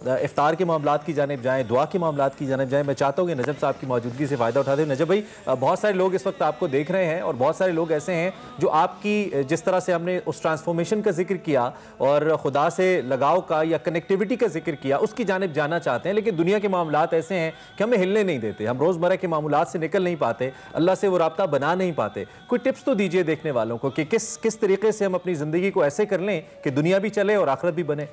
इफ्तार के मामलात की जानिब जाएँ, दुआ के मामलात की जानिब जाएँ, मैं चाहता हूँ कि नजम साहब की मौजूदगी से फ़ायदा उठाते हुए, नजम भाई बहुत सारे लोग इस वक्त आपको देख रहे हैं और बहुत सारे लोग ऐसे हैं जो आपकी जिस तरह से हमने उस ट्रांसफॉर्मेशन का जिक्र किया और खुदा से लगाव का या कनेक्टिविटी का जिक्र किया, उसकी जानिब जाना चाहते हैं, लेकिन दुनिया के मामलात ऐसे हैं कि हमें हिलने नहीं देते, हम रोज़मर्रा के मामलात से निकल नहीं पाते, अल्लाह से वो राब्ता बना नहीं पाते। कोई टिप्स तो दीजिए देखने वालों को कि किस तरीके से हम अपनी ज़िंदगी को ऐसे कर लें कि दुनिया भी चले और आखिरत भी बने।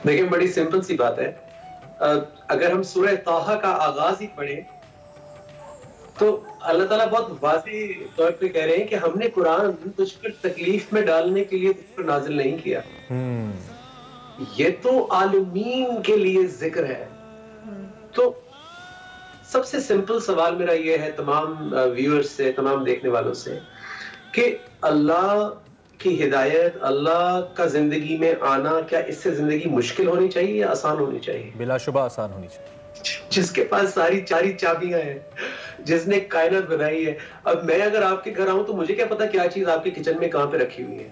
देखिए, बड़ी सिंपल सी बात है। अगर हम सूरह ताहा का आगाज ही पढ़ें तो अल्लाह ताला बहुत वाज़ेह तौर पे कह रहे हैं कि हमने कुरान तुझ पर तकलीफ में डालने के लिए तुझ पर नाजिल नहीं किया। ये तो आलमीन के लिए जिक्र है। तो सबसे सिंपल सवाल मेरा ये है तमाम व्यूअर्स से, तमाम देखने वालों से, कि अल्लाह की हिदायत, अल्लाह का जिंदगी में आना, क्या इससे जिंदगी मुश्किल होनी चाहिए या आसान होनी चाहिए? बिलाशुबा आसान होनी चाहिए। जिसके पास सारी चारी चाबियां हैं, जिसने कायनात बनाई है। अब मैं अगर आपके घर आऊं तो मुझे क्या पता क्या चीज आपके किचन में कहां पे रखी हुई है।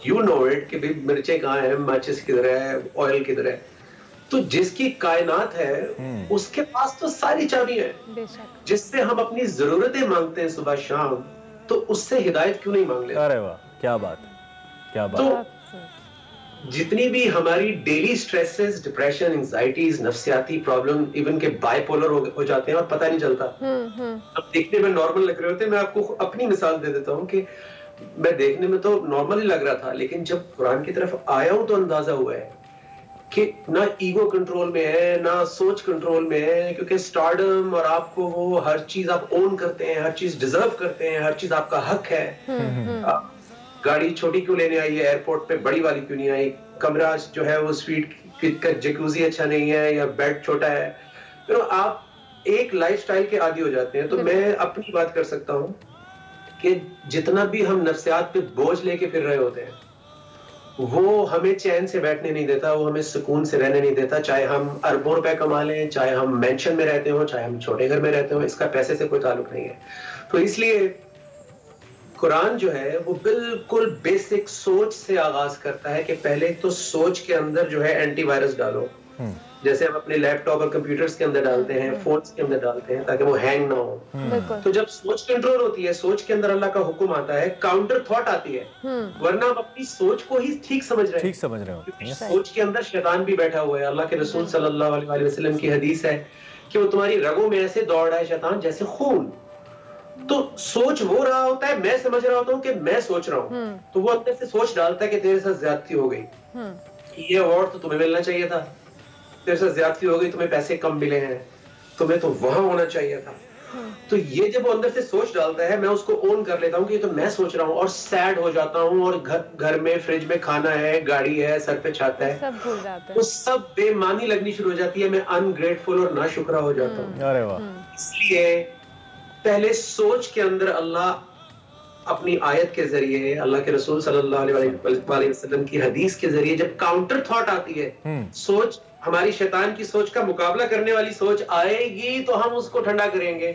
यू नो इट कि भाई मिर्चें कहां है, माचिस किधर है, ऑयल किधर है। तो जिसकी कायनात है उसके पास तो सारी चाबियां हैं। जिससे हम अपनी जरूरतें मांगते हैं सुबह शाम, तो उससे हिदायत क्यों नहीं मांग लेते? अरे वाह, क्या बात है, क्या बात। तो जितनी भी हमारी डेली स्ट्रेसेस, डिप्रेशन, एंजाइटीज, नफ्सियाती प्रॉब्लम, इवन के बाइपोलर हो जाते हैं और पता नहीं चलता। अब देखने में नॉर्मल लग रहे होते हैं। मैं आपको अपनी मिसाल दे देता हूँ कि मैं देखने में तो नॉर्मल ही लग रहा था, लेकिन जब कुरान की तरफ आया हूं तो अंदाजा हुआ है कि ना ईगो कंट्रोल में है, ना सोच कंट्रोल में है, क्योंकि स्टारडम और आपको वो हर चीज आप ओन करते हैं, हर चीज डिजर्व करते हैं, हर चीज आपका हक है। गाड़ी छोटी क्यों लेने आई है एयरपोर्ट पे, बड़ी वाली क्यों नहीं आई? कमरा जो है वो स्वीट का जकूजी अच्छा नहीं है या बेड छोटा है। तो आप एक लाइफस्टाइल के आदी हो जाते हैं। तो मैं अपनी बात कर सकता हूँ कि जितना भी हम नफ्सियात पे बोझ लेके फिर रहे होते हैं, वो हमें चैन से बैठने नहीं देता, वो हमें सुकून से रहने नहीं देता। चाहे हम अरबों रुपए कमा लें, चाहे हम मेंशन में रहते हो, चाहे हम छोटे घर में रहते हो, इसका पैसे से कोई ताल्लुक नहीं है। तो इसलिए कुरान जो है वो बिल्कुल बेसिक सोच से आगाज करता है कि पहले तो सोच के अंदर जो है एंटीवायरस डालो, जैसे हम अपने लैपटॉप और कंप्यूटर्स के अंदर डालते हैं, फोन्स के अंदर डालते हैं, ताकि वो हैंग ना हो। तो जब सोच कंट्रोल होती है, सोच के अंदर अल्लाह का हुक्म आता है, काउंटर थॉट आती है, वरना आप अपनी सोच को ही ठीक समझ रहे हो। सोच के अंदर शैतान भी बैठा हुआ है। अल्लाह के रसूल सल्लल्लाहु अलैहि वसल्लम की हदीस है कि वो तुम्हारी रगों में ऐसे दौड़ रहा है शैतान जैसे खून। तो सोच वो रहा होता है, मैं समझ रहा होता हूँ कि मैं सोच रहा हूँ, तो वो अंदर से सोच डालता है कि तेरे साथ ज्यादती हो गई, ये अवार्ड तो तुम्हें मिलना चाहिए था, तेरे साथ ज्यादती हो गई, तुम्हें पैसे कम मिले हैं, तुम्हें तो वहां होना चाहिए था। तो ये जब वो अंदर से सोच डालता है, मैं उसको ओन कर लेता हूँ कि ये तो मैं सोच रहा हूँ, और सैड हो जाता हूँ, और घर में फ्रिज में खाना है, गाड़ी है, सर पे छाता है, सब भूल जाते हैं, वो सब बेमानी लगनी शुरू हो जाती है। मैं अनग्रेटफुल और नाशुक्रा हो जाता हूँ। अरे वाह। इसलिए पहले सोच के अंदर अल्लाह अपनी आयत के जरिए, अल्लाह के रसूल सल्लल्लाहु अलैहि वसल्लम की हदीस के जरिए जब काउंटर थॉट आती है, सोच हमारी शैतान की सोच का मुकाबला करने वाली सोच आएगी, तो हम उसको ठंडा करेंगे।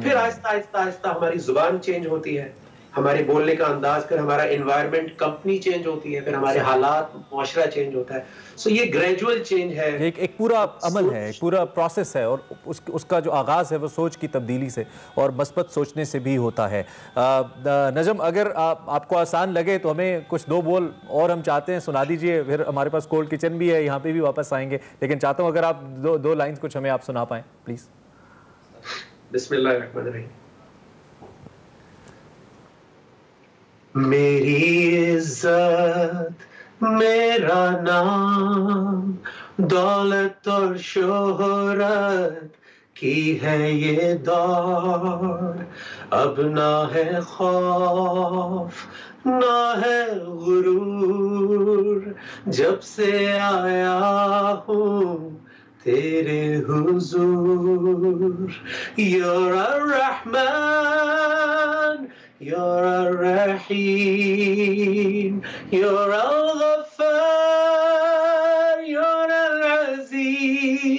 फिर आहिस्ता आहिस्ता आहिस्ता हमारी जुबान चेंज होती है, हमारे बोलने का अंदाज, फिर हमारा एनवायरनमेंट, कंपनी चेंज होती है, फिर हमारे हालात, मुआशरा चेंज होता है। सो ये ग्रेजुअल चेंज है, एक पूरा अमल है, एक पूरा प्रोसेस है, और उसका जो आगाज़ है वो सोच की तब्दीली से और मस्बत सोचने से भी होता है। नजम, अगर आपको आसान लगे तो हमें कुछ दो बोल और हम चाहते हैं सुना दीजिए। फिर हमारे पास कोल्ड किचन भी है, यहाँ पे भी वापस आएंगे, लेकिन चाहता हूँ अगर आप दो लाइन्स कुछ हमें आप सुना पाएँ प्लीज़। बिस्मिल्लाहिर्रहमानिर्रहीम। मेरी इज्जत, मेरा नाम, दौलत और शोहरत की है ये दौड़। अब ना है खौफ, ना है गुरूर, जब से आया हूँ तेरे हुजूर। You're a Rahman, you're a Rahim, you're al-Ghaffar, you're al-Aziz,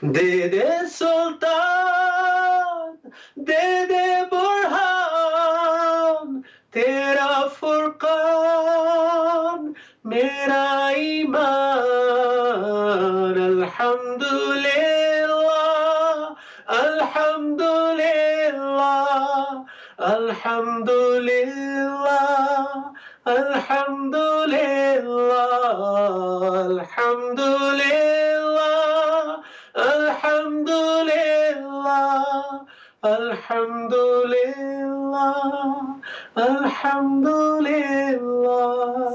दे दे सुल्तान दे दे बुरहान तेरा फुरकान मेरा ईमान अल्हम्दुलिल्लाह अल्हम्दुलिल्लाह अल्हम्दुलिल्लाह अल्हम्दुलिल्लाह अल्हम्दुलिल्लाह अल्हम्दुलिल्लाह अल्हम्दुलिल्लाह अल्हम्दुलिल्लाह।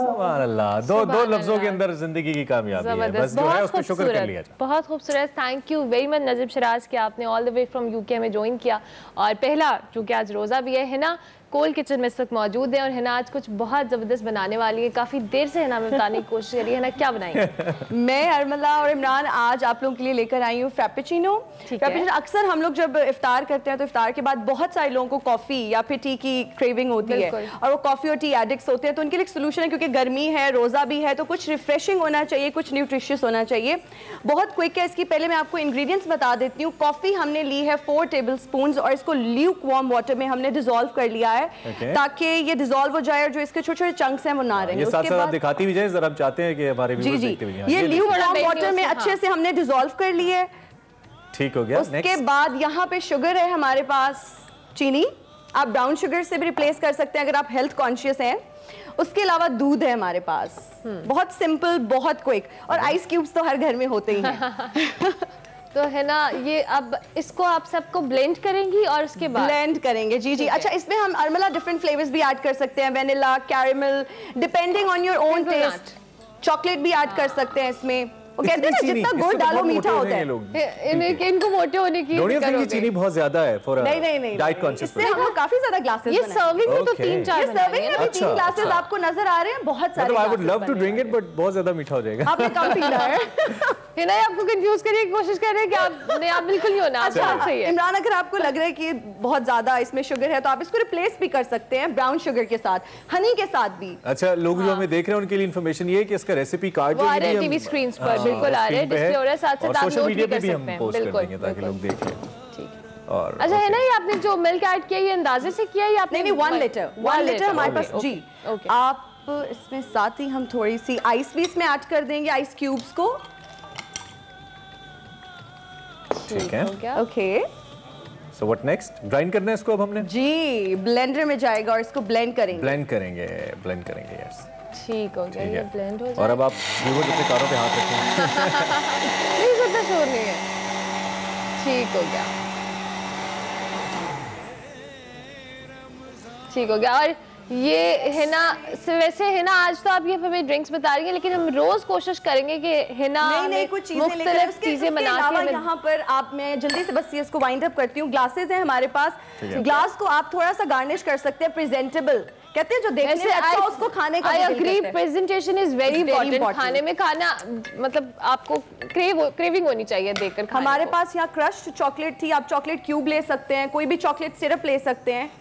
सुभान अल्लाह। दो लफ्जों के अंदर जिंदगी की कामयाबी है, बस जो है उसको शुक्र कर लिया जाए। बहुत खूबसूरत, thank you very much Najeeb Shiraz कि आपने all the way from UK हमें ज्वाइन किया। और पहला चूँकि आज रोज़ा भी है ना, कोल किचन में इस वक्त मौजूद है और हिना आज कुछ बहुत ज़बरदस्त बनाने वाली है। काफ़ी देर से हिना में बताने की कोशिश करी है ना, क्या बनाएंगे? मैं अरमला और इमरान आज आप लोगों के लिए लेकर आई हूँ फ्रैपेचिनो। फ्रैपेचिनो अक्सर हम लोग जब इफ्तार करते हैं तो इफ्तार के बाद बहुत सारे लोगों को कॉफ़ी या फिर टी की क्रेविंग होती है और वो कॉफ़ी और टी एडिक्ट्स होते हैं, तो उनके लिए एक सोल्यूशन है, क्योंकि गर्मी है, रोज़ा भी है, तो कुछ रिफ्रेशिंग होना चाहिए, कुछ न्यूट्रिशियस होना चाहिए। बहुत क्विक है। इसकी पहले मैं आपको इंग्रेडिएंट्स बता देती हूँ। कॉफ़ी हमने ली है 4 टेबल स्पून और इसको ल्यूक वार्म वाटर में हमने डिजोल्व कर लिया है ताकि ये डिसॉल्व हो जाए और जो इसके छोटे-छोटे चंक्स हैं वो ना रहें। उसके बाद दिखाती भी जाए जरा, हम चाहते हैं कि हमारे व्यूअर्स देखते भी जाएं। ये ल्यूक वार्म वाटर में अच्छे से हमने डिसॉल्व कर लिए। ठीक हो गया। उसके बाद यहाँ पे शुगर है हमारे पास, चीनी आप ब्राउन शुगर से भी रिप्लेस कर सकते हैं अगर आप हेल्थ कॉन्शियस हैं। उसके अलावा दूध है हमारे पास, बहुत सिंपल, बहुत क्विक, और आइस क्यूब्स तो हर घर में होते ही हैं। तो है ना, ये अब इसको आप सबको ब्लेंड करेंगी और उसके बाद ब्लेंड करेंगे। जी जी। अच्छा, इसमें हम अरमला डिफरेंट फ्लेवर्स भी ऐड कर सकते हैं, vanilla, caramel, depending on your own test. Chocolate भी ऐड कर सकते हैं इसमें। वो कहते हैं ना जितना गुड़ डालो मीठा होता है। इनको मोटे होने की चीनी बहुत ज्यादा है फॉर नहीं डाइट कॉन्शियस। इससे हम लोग काफी ज्यादा ग्लासेस ये सर्विंग में तो 3-4 सर्विंग में 3 ग्लासेस आपको नजर आ रहे हैं। बहुत सारे I would love to drink it but बहुत ज्यादा मीठा हो जाएगा। आपने कम पीना है। ना आपको कंफ्यूज करने की कोशिश कर रहे हैं कि आप बिल्कुल नहीं होना। अच्छा सही है। इमरान, अगर आपको लग रहा है कि बहुत ज्यादा इसमें शुगर है तो आप इसको रिप्लेस भी कर सकते हैं ब्राउन शुगर के साथ, हनी के साथ भी। अच्छा, लोग जो हमें देख रहे हैं उनके लिए इंफॉर्मेशन ये है कि इसका रेसिपी कार्ड जो है टीवी स्क्रीन पर बिल्कुल आ रहा है, डिस्प्ले हो रहा है, साथ साथ आप नोट भी कर सकते हैं। बिल्कुल, ताकि लोग देख लें। और अच्छा है ना, ये आपने जो मिल्क ऐड किया ये अंदाजे से किया या आपने? नहीं, 1 लीटर हमारे पास। जी, आप इसमें साथ ही हम थोड़ी सी आइस भी इसमें ऐड कर देंगे, आइस क्यूब्स को। ठीक है, okay. So what next? Grind करना है इसको अब हमने? जी, ब्लेंडर में जाएगा और इसको ब्लेंड करेंगे। ब्लेंड करेंगे, यस। ठीक हो गया, ये ब्लेंड हो जाए। और अब आप व्यूअर्स अपने कानों पे हाथ रखें। नहीं, ज़्यादा शोर नहीं है। ठीक हो गया, ठीक हो गया। और ये है ना, वैसे है ना, आज तो आप ये हमें ड्रिंक्स बता रही हैं, लेकिन हम रोज कोशिश करेंगे कि है ना नहीं कुछ चीजें बना के। यहाँ पर आप, मैं जल्दी से बस इसको वाइंड अप करती हूँ। ग्लासेस हैं हमारे पास, ग्लास को आप थोड़ा सा गार्निश कर सकते हैं, प्रेजेंटेबल कहते हैं जो देखने में अच्छा उसको खाने का। I agree, presentation is very important. खाने में खाना मतलब आपको क्रेविंग होनी चाहिए देखकर। हमारे पास यहाँ क्रश्ड चॉकलेट थी, आप चॉकलेट क्यूब ले सकते हैं, कोई भी चॉकलेट सिरप ले सकते हैं।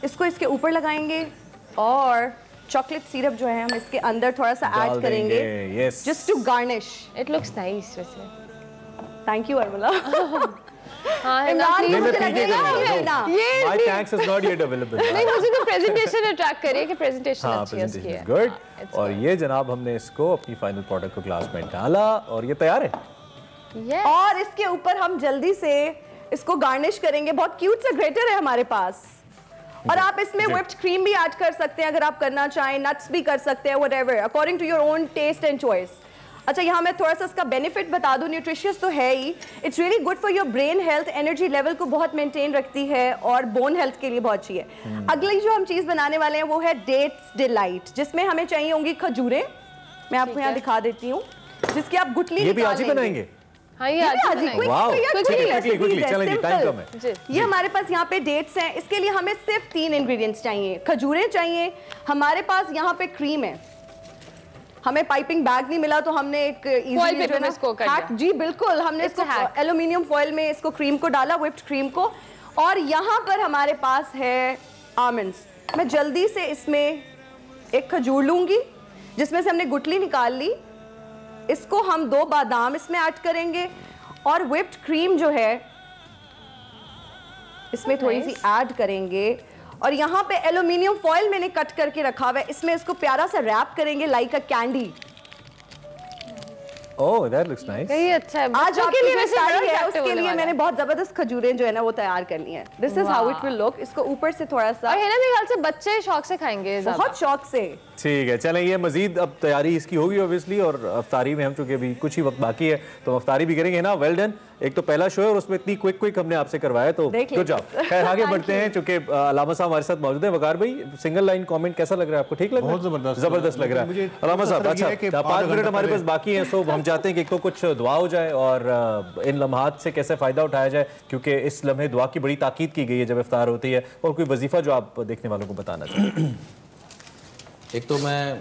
इसको इसके ऊपर लगाएंगे और चॉकलेट सिरप जो है हम इसके अंदर थोड़ा सा ऐड करेंगे, just to garnish. It looks nice वैसे। Thank you Armala. हाँ, मुझे तो प्रेजेंटेशन अट्रैक्ट करिए कि प्रेजेंटेशन अच्छी है। गुड। और ये जनाब हमने इसको अपनी फाइनल प्रोडक्ट को ग्लास में डाला और ये तैयार है। और इसके ऊपर हम जल्दी से इसको गार्निश करेंगे। बहुत क्यूट सा ग्रेटर है हमारे पास, और आप इसमें व्हिप्ड क्रीम भी ऐड कर सकते हैं अगर आप करना चाहें, नट्स भी कर सकते हैं, whatever according to your own taste and choice. अच्छा, यहाँ मैं थोड़ा सा इसका बेनिफिट बता दूं, न्यूट्रिशियस तो है ही, it's really good for your brain health, energy level को बहुत मेंटेन रखती है और बोन हेल्थ के लिए बहुत अच्छी है। अगली जो हम चीज़ बनाने वाले हैं वो है डेट्स डिलाइट, जिसमें हमें चाहिए होंगी खजूरें। मैं आपको यहाँ दिखा देती हूँ, जिसकी आप गुठली ये भी आज ही बनाएंगे। हाँ, ये हमारे पास यहाँ पे डेट्स हैं। इसके लिए हमें सिर्फ 3 इंग्रेडिएंट्स चाहिए। खजूरें चाहिए, हमारे पास यहाँ पे क्रीम है। हमें पाइपिंग बैग नहीं मिला तो हमने एक जी बिल्कुल, हमने इसको एल्यूमिनियम फॉइल में इसको क्रीम को डाला, व्हिप्ड क्रीम को। और यहाँ पर हमारे पास है आमंड्स। मैं जल्दी से इसमें एक खजूर लूंगी जिसमें से हमने गुठली निकाल ली। इसको हम 2 बादाम इसमें ऐड करेंगे और व्हिप्ड क्रीम जो है इसमें थोड़ी सी ऐड करेंगे और यहाँ पे एल्यूमिनियम फॉइल मैंने कट करके रखा हुआ है, इसमें इसको प्यारा सा रैप करेंगे like a candy. Oh that looks nice. ये अच्छा है। आज आपके लिए वैसे है बड़ा उसके लिए मैंने बहुत जबरदस्त खजूरें जो है ना वो तैयार करनी है। This is how it will look. इसको ऊपर से थोड़ा सा, और है ना मेरे ख्याल से बच्चे शौक से खाएंगे, बहुत शौक से। ठीक है, चलें ये मजीद अब तैयारी इसकी होगी ऑब्वियसली, और अफ्तारी में हम चूंकि अभी कुछ ही वक्त बाकी है तो अफ्तारी भी करेंगे ना। वेल डन, एक तो पहला शो है और उसमें इतनी क्विक हमने आपसे करवाया, तो जाओ। खैर आगे बढ़ते हैं, चूंकि अलामा साहब हमारे साथ मौजूद हैं। वकार भाई, सिंगल लाइन कमेंट कैसा लग रहा है आपको? ठीक लग रहा है? बहुत जबरदस्त लग रहा है अलामा साहब। अच्छा, 5 मिनट हमारे पास बाकी हैं, सो हम चाहते हैं कि एक तो कुछ दुआ हो जाए और इन लम्हात से कैसे फ़ायदा उठाया जाए, क्योंकि इस लम्हे दुआ की बड़ी ताकीद की गई है जब इफ्तार होती है। और कोई वजीफ़ा जो आप देखने वालों को बताना चाहें? एक तो मैं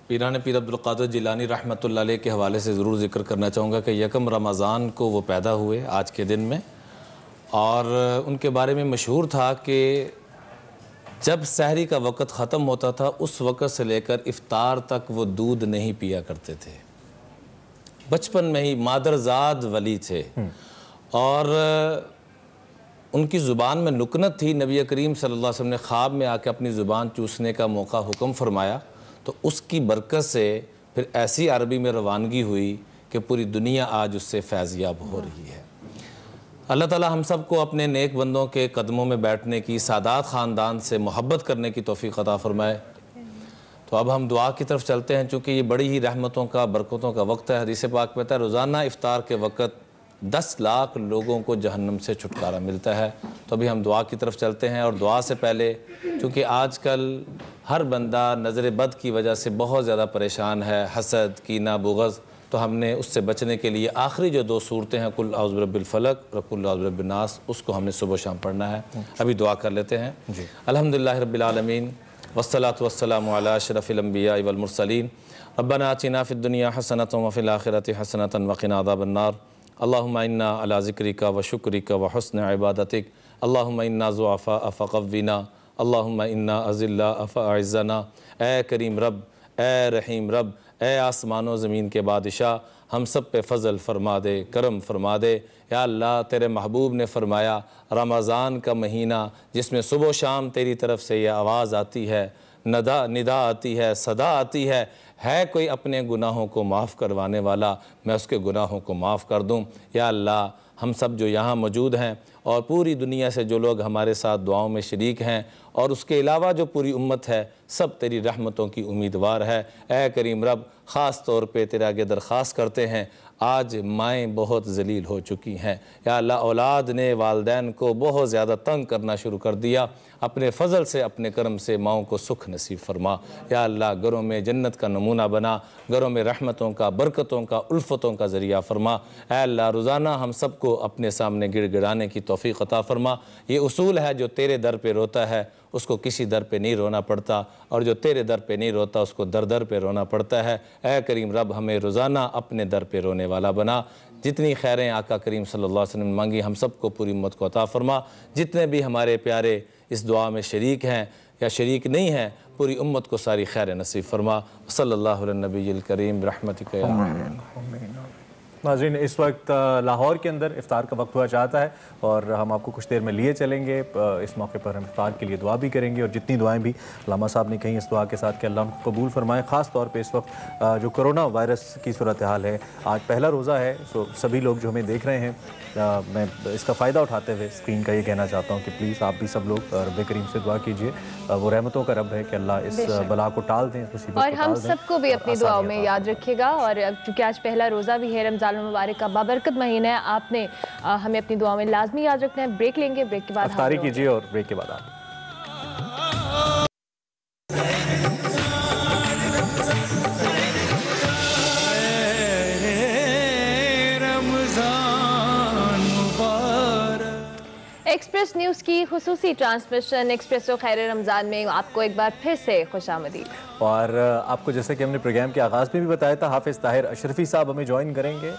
पीरान पीर अब्दुल क़ादिर जिलानी रहमतुल्लाह अलैह के हवाले से ज़रूर ज़िक्र करना चाहूँगा कि यकम रमज़ान को वो पैदा हुए आज के दिन में, और उनके बारे में मशहूर था कि जब सहरी का वक़्त ख़त्म होता था उस वक़्त से लेकर इफ़्तार तक वो दूध नहीं पिया करते थे। बचपन में ही मादरजाद वली थे और उनकी ज़ुबान में नुकनत थी। नबी करीम सल्लल्लाहु अलैहि वसल्लम ने ख्वाब में आके अपनी ज़ुबान चूसने का मौका हुक्म फरमाया, तो उसकी बरकत से फिर ऐसी अरबी में रवानगी हुई कि पूरी दुनिया आज उससे फैज़याब हो रही है। अल्लाह ताला हम सब को अपने नेक बंदों के कदमों में बैठने की, सादात ख़ानदान से मोहब्बत करने की तौफ़ीक़ अता फ़रमाए। तो अब हम दुआ की तरफ चलते हैं, चूँकि ये बड़ी ही रहमतों का, बरकतों का वक्त है। हदीस पाक में है रोज़ाना इफ़्तार के वक़्त 10 लाख लोगों को जहन्नम से छुटकारा मिलता है। तो अभी हम दुआ की तरफ चलते हैं, और दुआ से पहले चूँकि आजकल हर बंदा नज़र बद की वजह से बहुत ज़्यादा परेशान है, हसद, कीना, बुग़ज़, तो हमने उससे बचने के लिए आखिरी जो 2 सूरतें हैं, कुल औज़ु बिरब्बिल फ़लक और कुल औज़ु बिरब्बिन नास, उसको हमने सुबह शाम पढ़ना है। अभी दुआ कर लेते हैं। अल्हम्दुलिल्लाहि रब्बिल आलमीन वस्सलातु वस्सलामु अला अशरफिल अंबिया वल मुरसलीन रब्बना आतिना फ़िद दुनिया हसनतन व फ़िल आखिरति हसनतन व क़िना अज़ाबन नार अल्लाहुम्मा इन्ना अला ज़िक्रिका व शुक्रिका व हुस्न इबादतिक अल्लाहुम्मा इन्ना ज़ुअफ़ा फ़क़व्विना अल्लाहुम्मा इन्ना अज़िल्ला फ़अइज़्ज़ना। ए करीम रब, ए रहीम रब, ए आसमानों ज़मीन के बादशाह, हम सब पे फ़ज़ल फरमा दे, करम फरमा दे। या अल्लाह, तेरे महबूब ने फ़रमाया रमज़ान का महीना जिसमें सुबह शाम तेरी तरफ से यह आवाज़ आती है, निदा आती है, सदा आती है कोई अपने गुनाहों को माफ़ करवाने वाला, मैं उसके गुनाहों को माफ़ कर दूँ। या अल्लाह, हम सब जो यहाँ मौजूद हैं और पूरी दुनिया से जो लोग हमारे साथ दुआओं में शरीक हैं और उसके अलावा जो पूरी उम्मत है, सब तेरी रहमतों की उम्मीदवार है। ए करीम रब, ख़ास तौर पे तेरे आगे दरख्वास्त करते हैं, आज माएँ बहुत ज़लील हो चुकी हैं। या अल्लाह, औलाद ने वालदैन को बहुत ज़्यादा तंग करना शुरू कर दिया, अपने फ़ज़ल से, अपने करम से माओं को सुख नसीब फरमा। या अल्लाह, घरों में जन्नत का नमूना बना, घरों में रहमतों का, बरकतों का, उल्फ़तों का ज़रिया फरमा। ए अल्लाह, रोज़ाना हम सब को अपने सामने गिड़गिड़ाने की तौफ़ीक़ अता फरमा। ये उसूल है, जो तेरे दर पे रोता है उसको किसी दर पे नहीं रोना पड़ता, और जो तेरे दर पे नहीं रोता उसको दर दर पे रोना पड़ता है। ए करीम रब, हमें रोज़ाना अपने दर पे रोने वाला बना। जितनी खैरें आका करीम सल्लल्लाहु अलैहि वसल्लम ने मांगी, हम सब को पूरी उम्मत को अता फरमा। जितने भी हमारे प्यारे इस दुआ में शरीक हैं या शरीक नहीं हैं, पूरी उम्मत को सारी खैर नसीब फरमा। सल्लल्लाहु अलैहि नबील करीम रहमतिका या नाज़रीन, इस वक्त लाहौर के अंदर इफ्तार का वक्त हुआ चाहता है और हम आपको कुछ देर में लिए चलेंगे। इस मौके पर हम इफ्तार के लिए दुआ भी करेंगे, और जितनी दुआएं भी अल्लामा साहब ने कही इस दुआ के साथ कि अल्लाह उनको कबूल फरमाए। ख़ास तौर पे इस वक्त जो कोरोना वायरस की सूरत हाल है, आज पहला रोज़ा है, सो सभी लोग जो हमें देख रहे हैं, मैं इसका फ़ायदा उठाते हुए स्क्रीन का ये कहना चाहता हूँ कि प्लीज़ आप भी सब लोग रब करीम से दुआ कीजिए। वो रहमतों का रब है कि अल्लाह इस बला को टाल दें, इस मुसीबत को टाल दें, और हम सबको भी अपनी दुआओं में याद रखिएगा। और क्योंकि आज पहला रोज़ा भी है, रमज़ान मुबारक का बाबरकत महीना है, आपने हमें अपनी दुआओं में लाजमी याद रखना है। ब्रेक लेंगे, ब्रेक के बाद इफ्तारी कीजिए और ब्रेक के बाद आप एक्सप्रेस न्यूज़ की खुसूसी ट्रांसमिशन एक्सप्रेसो खैर रमज़ान में आपको एक बार फिर से खुशामदीद। और आपको जैसे कि हमने प्रोग्राम के आगाज़ में भी बताया था, हाफिज़ ताहिर अशरफी साहब हमें ज्वाइन करेंगे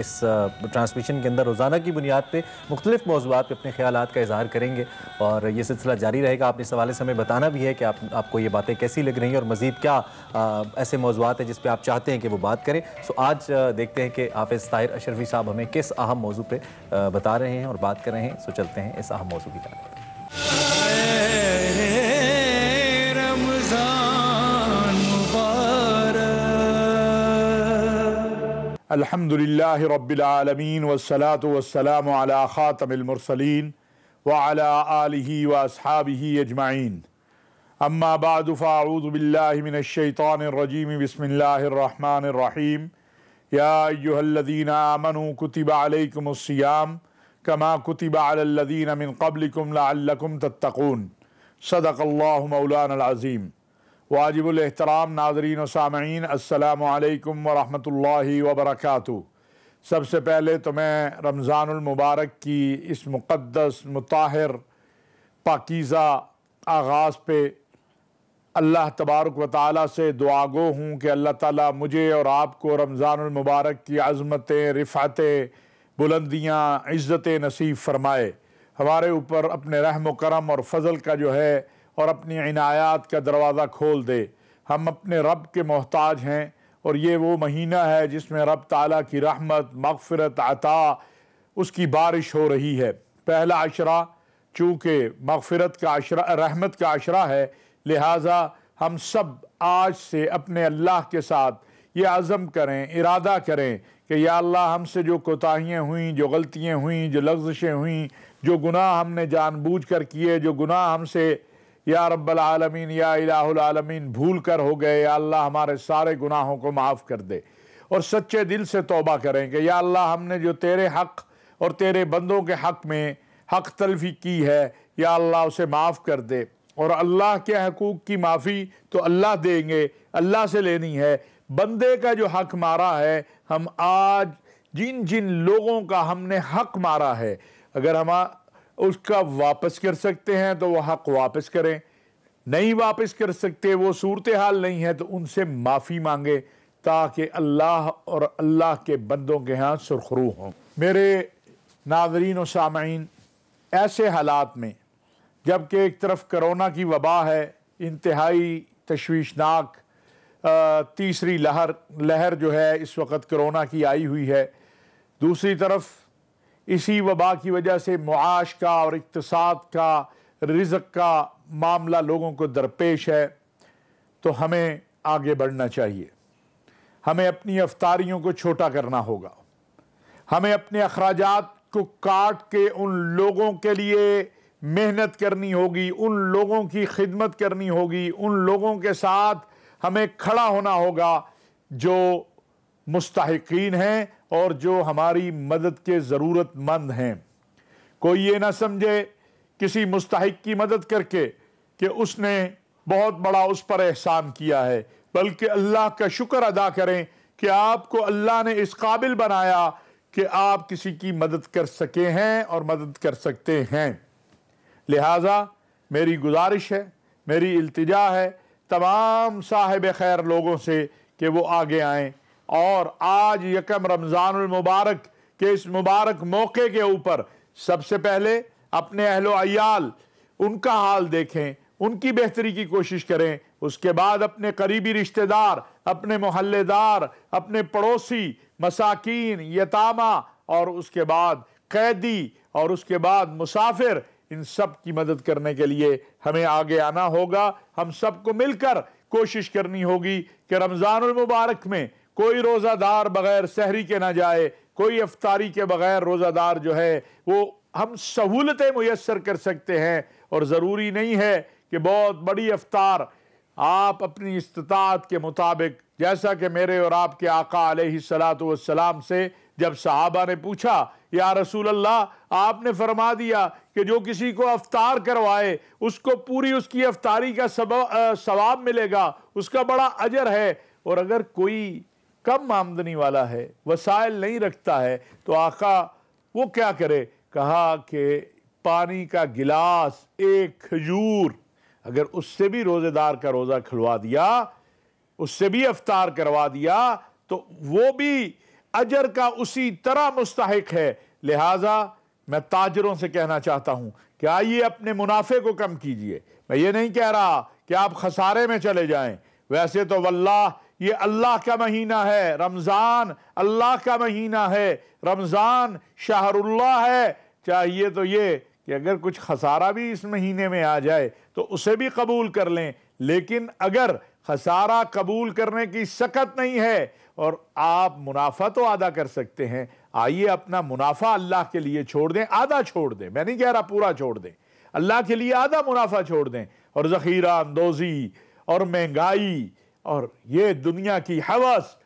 इस ट्रांसमिशन के अंदर। रोज़ाना की बुनियाद पे मुख्तलिफ मौज़ूआत पे अपने ख़यालात का इज़हार करेंगे और ये सिलसिला जारी रहेगा। आपने इस हवाले से हमें बताना भी है कि आपको ये बातें कैसी लग रही हैं और मज़ीद क्या ऐसे मौज़ूआत हैं जिस पर आप चाहते हैं कि वो बात करें। सो आज देखते हैं कि हाफिज़ ताहिर अशरफी साहब हमें किस अहम मौजू पर बता रहे हैं और बात कर रहे हैं। सो चलते हैं इस अहम मौजू की जानिब। अल्हम्दुलिल्लाहि रब्बिल आलमीन वस्सलातु वस्सलामु अला खातमिल मुरसलीन व अला आलिहि व अस्हाबिहि अजमाइन। अम्मा बादु फ़अऊज़ु बिल्लाहि मिनश शैतानिर रजीम बिस्मिल्लाहिर रहमानिर रहीम। या अय्युहल्लज़ीना आमनू कुतिबा अलैकुमुस्सियाम कमा कुतिबा अलल्लज़ीना मिन क़ब्लिकुम लअल्लकुम तत्तक़ून। सदक़ल्लाहु मौलानल अज़ीम। वाजिबुल एहतराम नाज़रीन व सामईन, अस्सलामु अलैकुम व रहमतुल्लाहि व बरकातुहू। सबसे पहले तो मैं रमज़ानुल मुबारक की इस मुक़द्दस मुताहिर पाकीज़ा आगाज़ पे अल्लाह तबारक व तआला से दुआगो हूँ कि अल्लाह ताला मुझे और आपको रमज़ानुल मुबारक की अज़मतें, रिफ़ातें, बुलंदियाँ, इज़्ज़तें नसीब फ़रमाए। हमारे ऊपर अपने रहम व करम और फ़ज़ल का जो है और अपनी इनायात का दरवाज़ा खोल दे। हम अपने रब के मोहताज हैं और ये वो महीना है जिसमें रब ताला की रहमत, मग़फ़िरत, अता, उसकी बारिश हो रही है। पहला अशरा चूँकि मग़फ़िरत का अशरा, रहमत का अशरा है, लिहाजा हम सब आज से अपने अल्लाह के साथ ये अज़म करें, इरादा करें कि या अल्लाह हमसे जो कोताहियाँ हुई, जो गलतियाँ हुई, जो लग़्ज़िशें हुई, जो गुनाह हमने जानबूझ कर किए, जो गुनाह हमसे या रब्बल आलमीन या इलाहुल आलमीन भूल कर हो गए, या अल्लाह हमारे सारे गुनाहों को माफ़ कर दे। और सच्चे दिल से तौबा करें कि या अल्लाह हमने जो तेरे हक़ और तेरे बंदों के हक़ में हक़ तलफ़ी की है, या अल्लाह उसे माफ़ कर दे। और अल्लाह के हकूक़ की माफ़ी तो अल्लाह देंगे, अल्लाह से लेनी है। बंदे का जो हक़ मारा है, हम आज जिन जिन लोगों का हमने हक़ मारा है, अगर हम उसका वापस कर सकते हैं तो वह हक़ वापस करें, नहीं वापस कर सकते, वो सूरत हाल नहीं है, तो उनसे माफ़ी मांगे ताकि अल्लाह और अल्लाह के बंदों के यहाँ सुरखरू हों। मेरे नाज़रीन व सामईन, ऐसे हालात में जबकि एक तरफ कोरोना की वबा है, इंतहाई तशवीशनाक तीसरी लहर जो है इस वक्त कोरोना की आई हुई है, दूसरी तरफ इसी वबा की वजह से मुआश का और इक़्तिसाद का, रिज़्क़ का मामला लोगों को दरपेश है, तो हमें आगे बढ़ना चाहिए। हमें अपनी अफ्तारियों को छोटा करना होगा। हमें अपने अखराजात को काट के उन लोगों के लिए मेहनत करनी होगी, उन लोगों की खिदमत करनी होगी, उन लोगों के साथ हमें खड़ा होना होगा जो मुस्तहिकीन हैं और जो हमारी मदद के ज़रूरतमंद हैं। कोई ये ना समझे किसी मुस्तहिक की मदद करके कि उसने बहुत बड़ा उस पर एहसान किया है, बल्कि अल्लाह का शुक्र अदा करें कि आपको अल्लाह ने इस काबिल बनाया कि आप किसी की मदद कर सके हैं और मदद कर सकते हैं। लिहाजा मेरी गुजारिश है, मेरी इल्तिजा है तमाम साहिब खैर लोगों से कि वो आगे आएँ और आज यकम रमज़ानुल मुबारक के इस मुबारक मौके के ऊपर सबसे पहले अपने अहलो अयाल, उनका हाल देखें, उनकी बेहतरी की कोशिश करें। उसके बाद अपने करीबी रिश्तेदार, अपने मोहल्लेदार, अपने पड़ोसी, मसाकीन, यतामा, और उसके बाद कैदी, और उसके बाद मुसाफिर, इन सब की मदद करने के लिए हमें आगे आना होगा। हम सबको मिलकर कोशिश करनी होगी कि रमज़ानुल मुबारक में कोई रोज़ादार बग़ैर सहरी के ना जाए, कोई इफ्तारी के बग़ैर रोज़ादार जो है वो हम सहूलतें मुयस्सर कर सकते हैं। और ज़रूरी नहीं है कि बहुत बड़ी इफ्तार, आप अपनी इस्तिताअत के मुताबिक, जैसा कि मेरे और आपके आका अलैहिस्सलातु वस्सलाम से जब सहाबा ने पूछा, या रसूल अल्लाह, आपने फरमा दिया कि जो किसी को इफ्तार करवाए उसको पूरी उसकी इफ्तारी का सवाब मिलेगा, उसका बड़ा अजर है। और अगर कोई कम आमदनी वाला है, वसाइल नहीं रखता है, तो आका वो क्या करे? कहा कि पानी का गिलास, एक खजूर, अगर उससे भी रोज़ेदार का रोज़ा खुलवा दिया, उससे भी इफ्तार करवा दिया, तो वो भी अजर का उसी तरह मुस्तहिक है। लिहाजा मैं ताजरों से कहना चाहता हूं कि आइए अपने मुनाफे को कम कीजिए। मैं ये नहीं कह रहा कि आप खसारे में चले जाएं, वैसे तो वल्लाह ये अल्लाह का महीना है, रमज़ान अल्लाह का महीना है, रमज़ान शहरुल्लाह है। चाहिए तो ये कि अगर कुछ खसारा भी इस महीने में आ जाए तो उसे भी कबूल कर लें, लेकिन अगर खसारा कबूल करने की सकत नहीं है और आप मुनाफा तो आधा कर सकते हैं, आइए अपना मुनाफा अल्लाह के लिए छोड़ दें, आधा छोड़ दें, मैं नहीं कह रहा पूरा छोड़ दें, अल्लाह के लिए आधा मुनाफा छोड़ दें। और ज़ख़ीरा अंदोज़ी और महंगाई और ये दुनिया की हवस,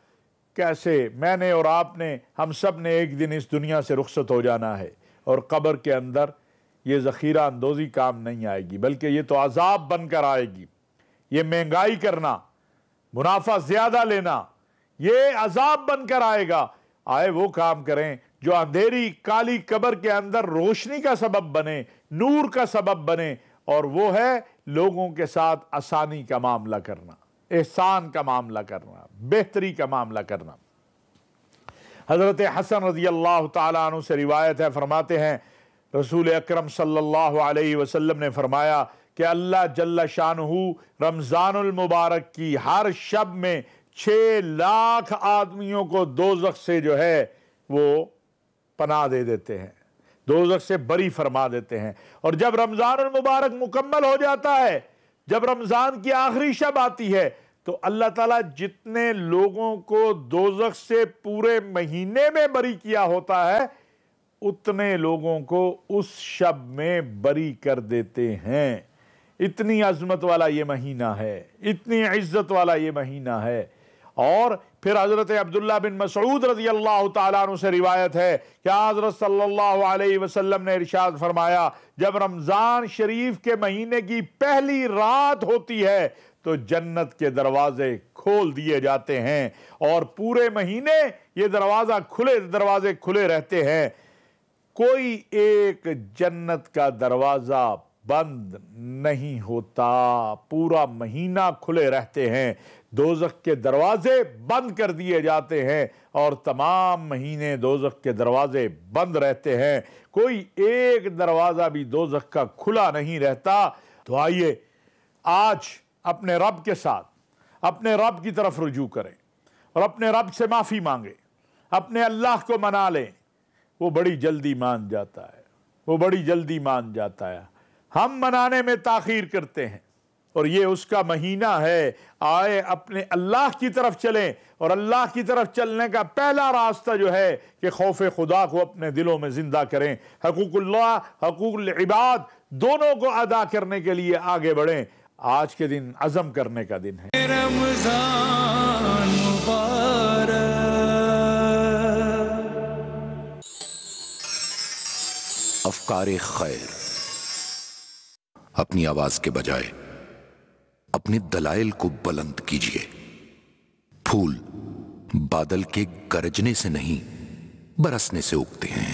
कैसे मैंने और आपने, हम सब ने एक दिन इस दुनिया से रुखसत हो जाना है और कब्र के अंदर ये ज़ख़ीरा अंदोज़ी काम नहीं आएगी, बल्कि ये तो अजाब बनकर आएगी। ये महंगाई करना, मुनाफा ज़्यादा लेना, ये अजाब बनकर आएगा। आए वो काम करें जो अंधेरी काली कब्र के अंदर रोशनी का सबब बने, नूर का सबब बने, और वो है लोगों के साथ आसानी का मामला करना, एहसान का मामला करना, बेहतरी का मामला करना। हज़रत हसन रज़ी अल्लाह ताला अन्हु से रिवायत है, फरमाते हैं रसूल अकरम सल्लल्लाहु अलैहि वसल्लम ने फरमाया कि अल्लाह जल्ला शानुहु रमज़ानुल मुबारक की हर शब में 6 लाख आदमियों को दोज़ख से जो है वो पनाह दे देते हैं, दोज़ख से बरी फरमा देते हैं। और जब रमज़ानुल मुबारक मुकम्मल हो जाता है, जब रमज़ान की आखिरी शब आती है, तो अल्लाह ताला जितने लोगों को दोज़ख से पूरे महीने में बरी किया होता है, उतने लोगों को उस शब में बरी कर देते हैं। इतनी अज़मत वाला ये महीना है, इतनी इज्जत वाला ये महीना है। और फिर हज़रत अब्दुल्ला बिन मसऊद रज़ी अल्लाह ताला अन्हु से रिवायत है कि हज़रत सल्लल्लाहु अलैहि वसल्लम ने इरशाद फरमाया, जब रमज़ान शरीफ के महीने की पहली रात होती है तो जन्नत के दरवाजे खोल दिए जाते हैं और पूरे महीने ये दरवाजे खुले रहते हैं। कोई एक जन्नत का दरवाजा बंद नहीं होता, पूरा महीना खुले रहते हैं। दोज़ख के दरवाजे बंद कर दिए जाते हैं और तमाम महीने दोज़ख के दरवाजे बंद रहते हैं, कोई एक दरवाजा भी दोज़ख का खुला नहीं रहता। तो आइए आज अपने रब के साथ अपने रब की तरफ रुजू करें और अपने रब से माफ़ी मांगे, अपने अल्लाह को मना लें। वो बड़ी जल्दी मान जाता है, वो बड़ी जल्दी मान जाता है। हम मनाने में ताख़ीर करते हैं और ये उसका महीना है। आए अपने अल्लाह की तरफ चलें और अल्लाह की तरफ चलने का पहला रास्ता जो है कि खौफ खुदा को अपने दिलों में जिंदा करें, हकूकुल्लाह हकूकुल इबाद दोनों को अदा करने के लिए आगे बढ़ें। आज के दिन अज़म करने का दिन है। रमज़ान मुबारक। अफ़कारे खैर, अपनी आवाज के बजाय अपने दलाइल को बुलंद कीजिए। फूल बादल के गरजने से नहीं, बरसने से उगते हैं।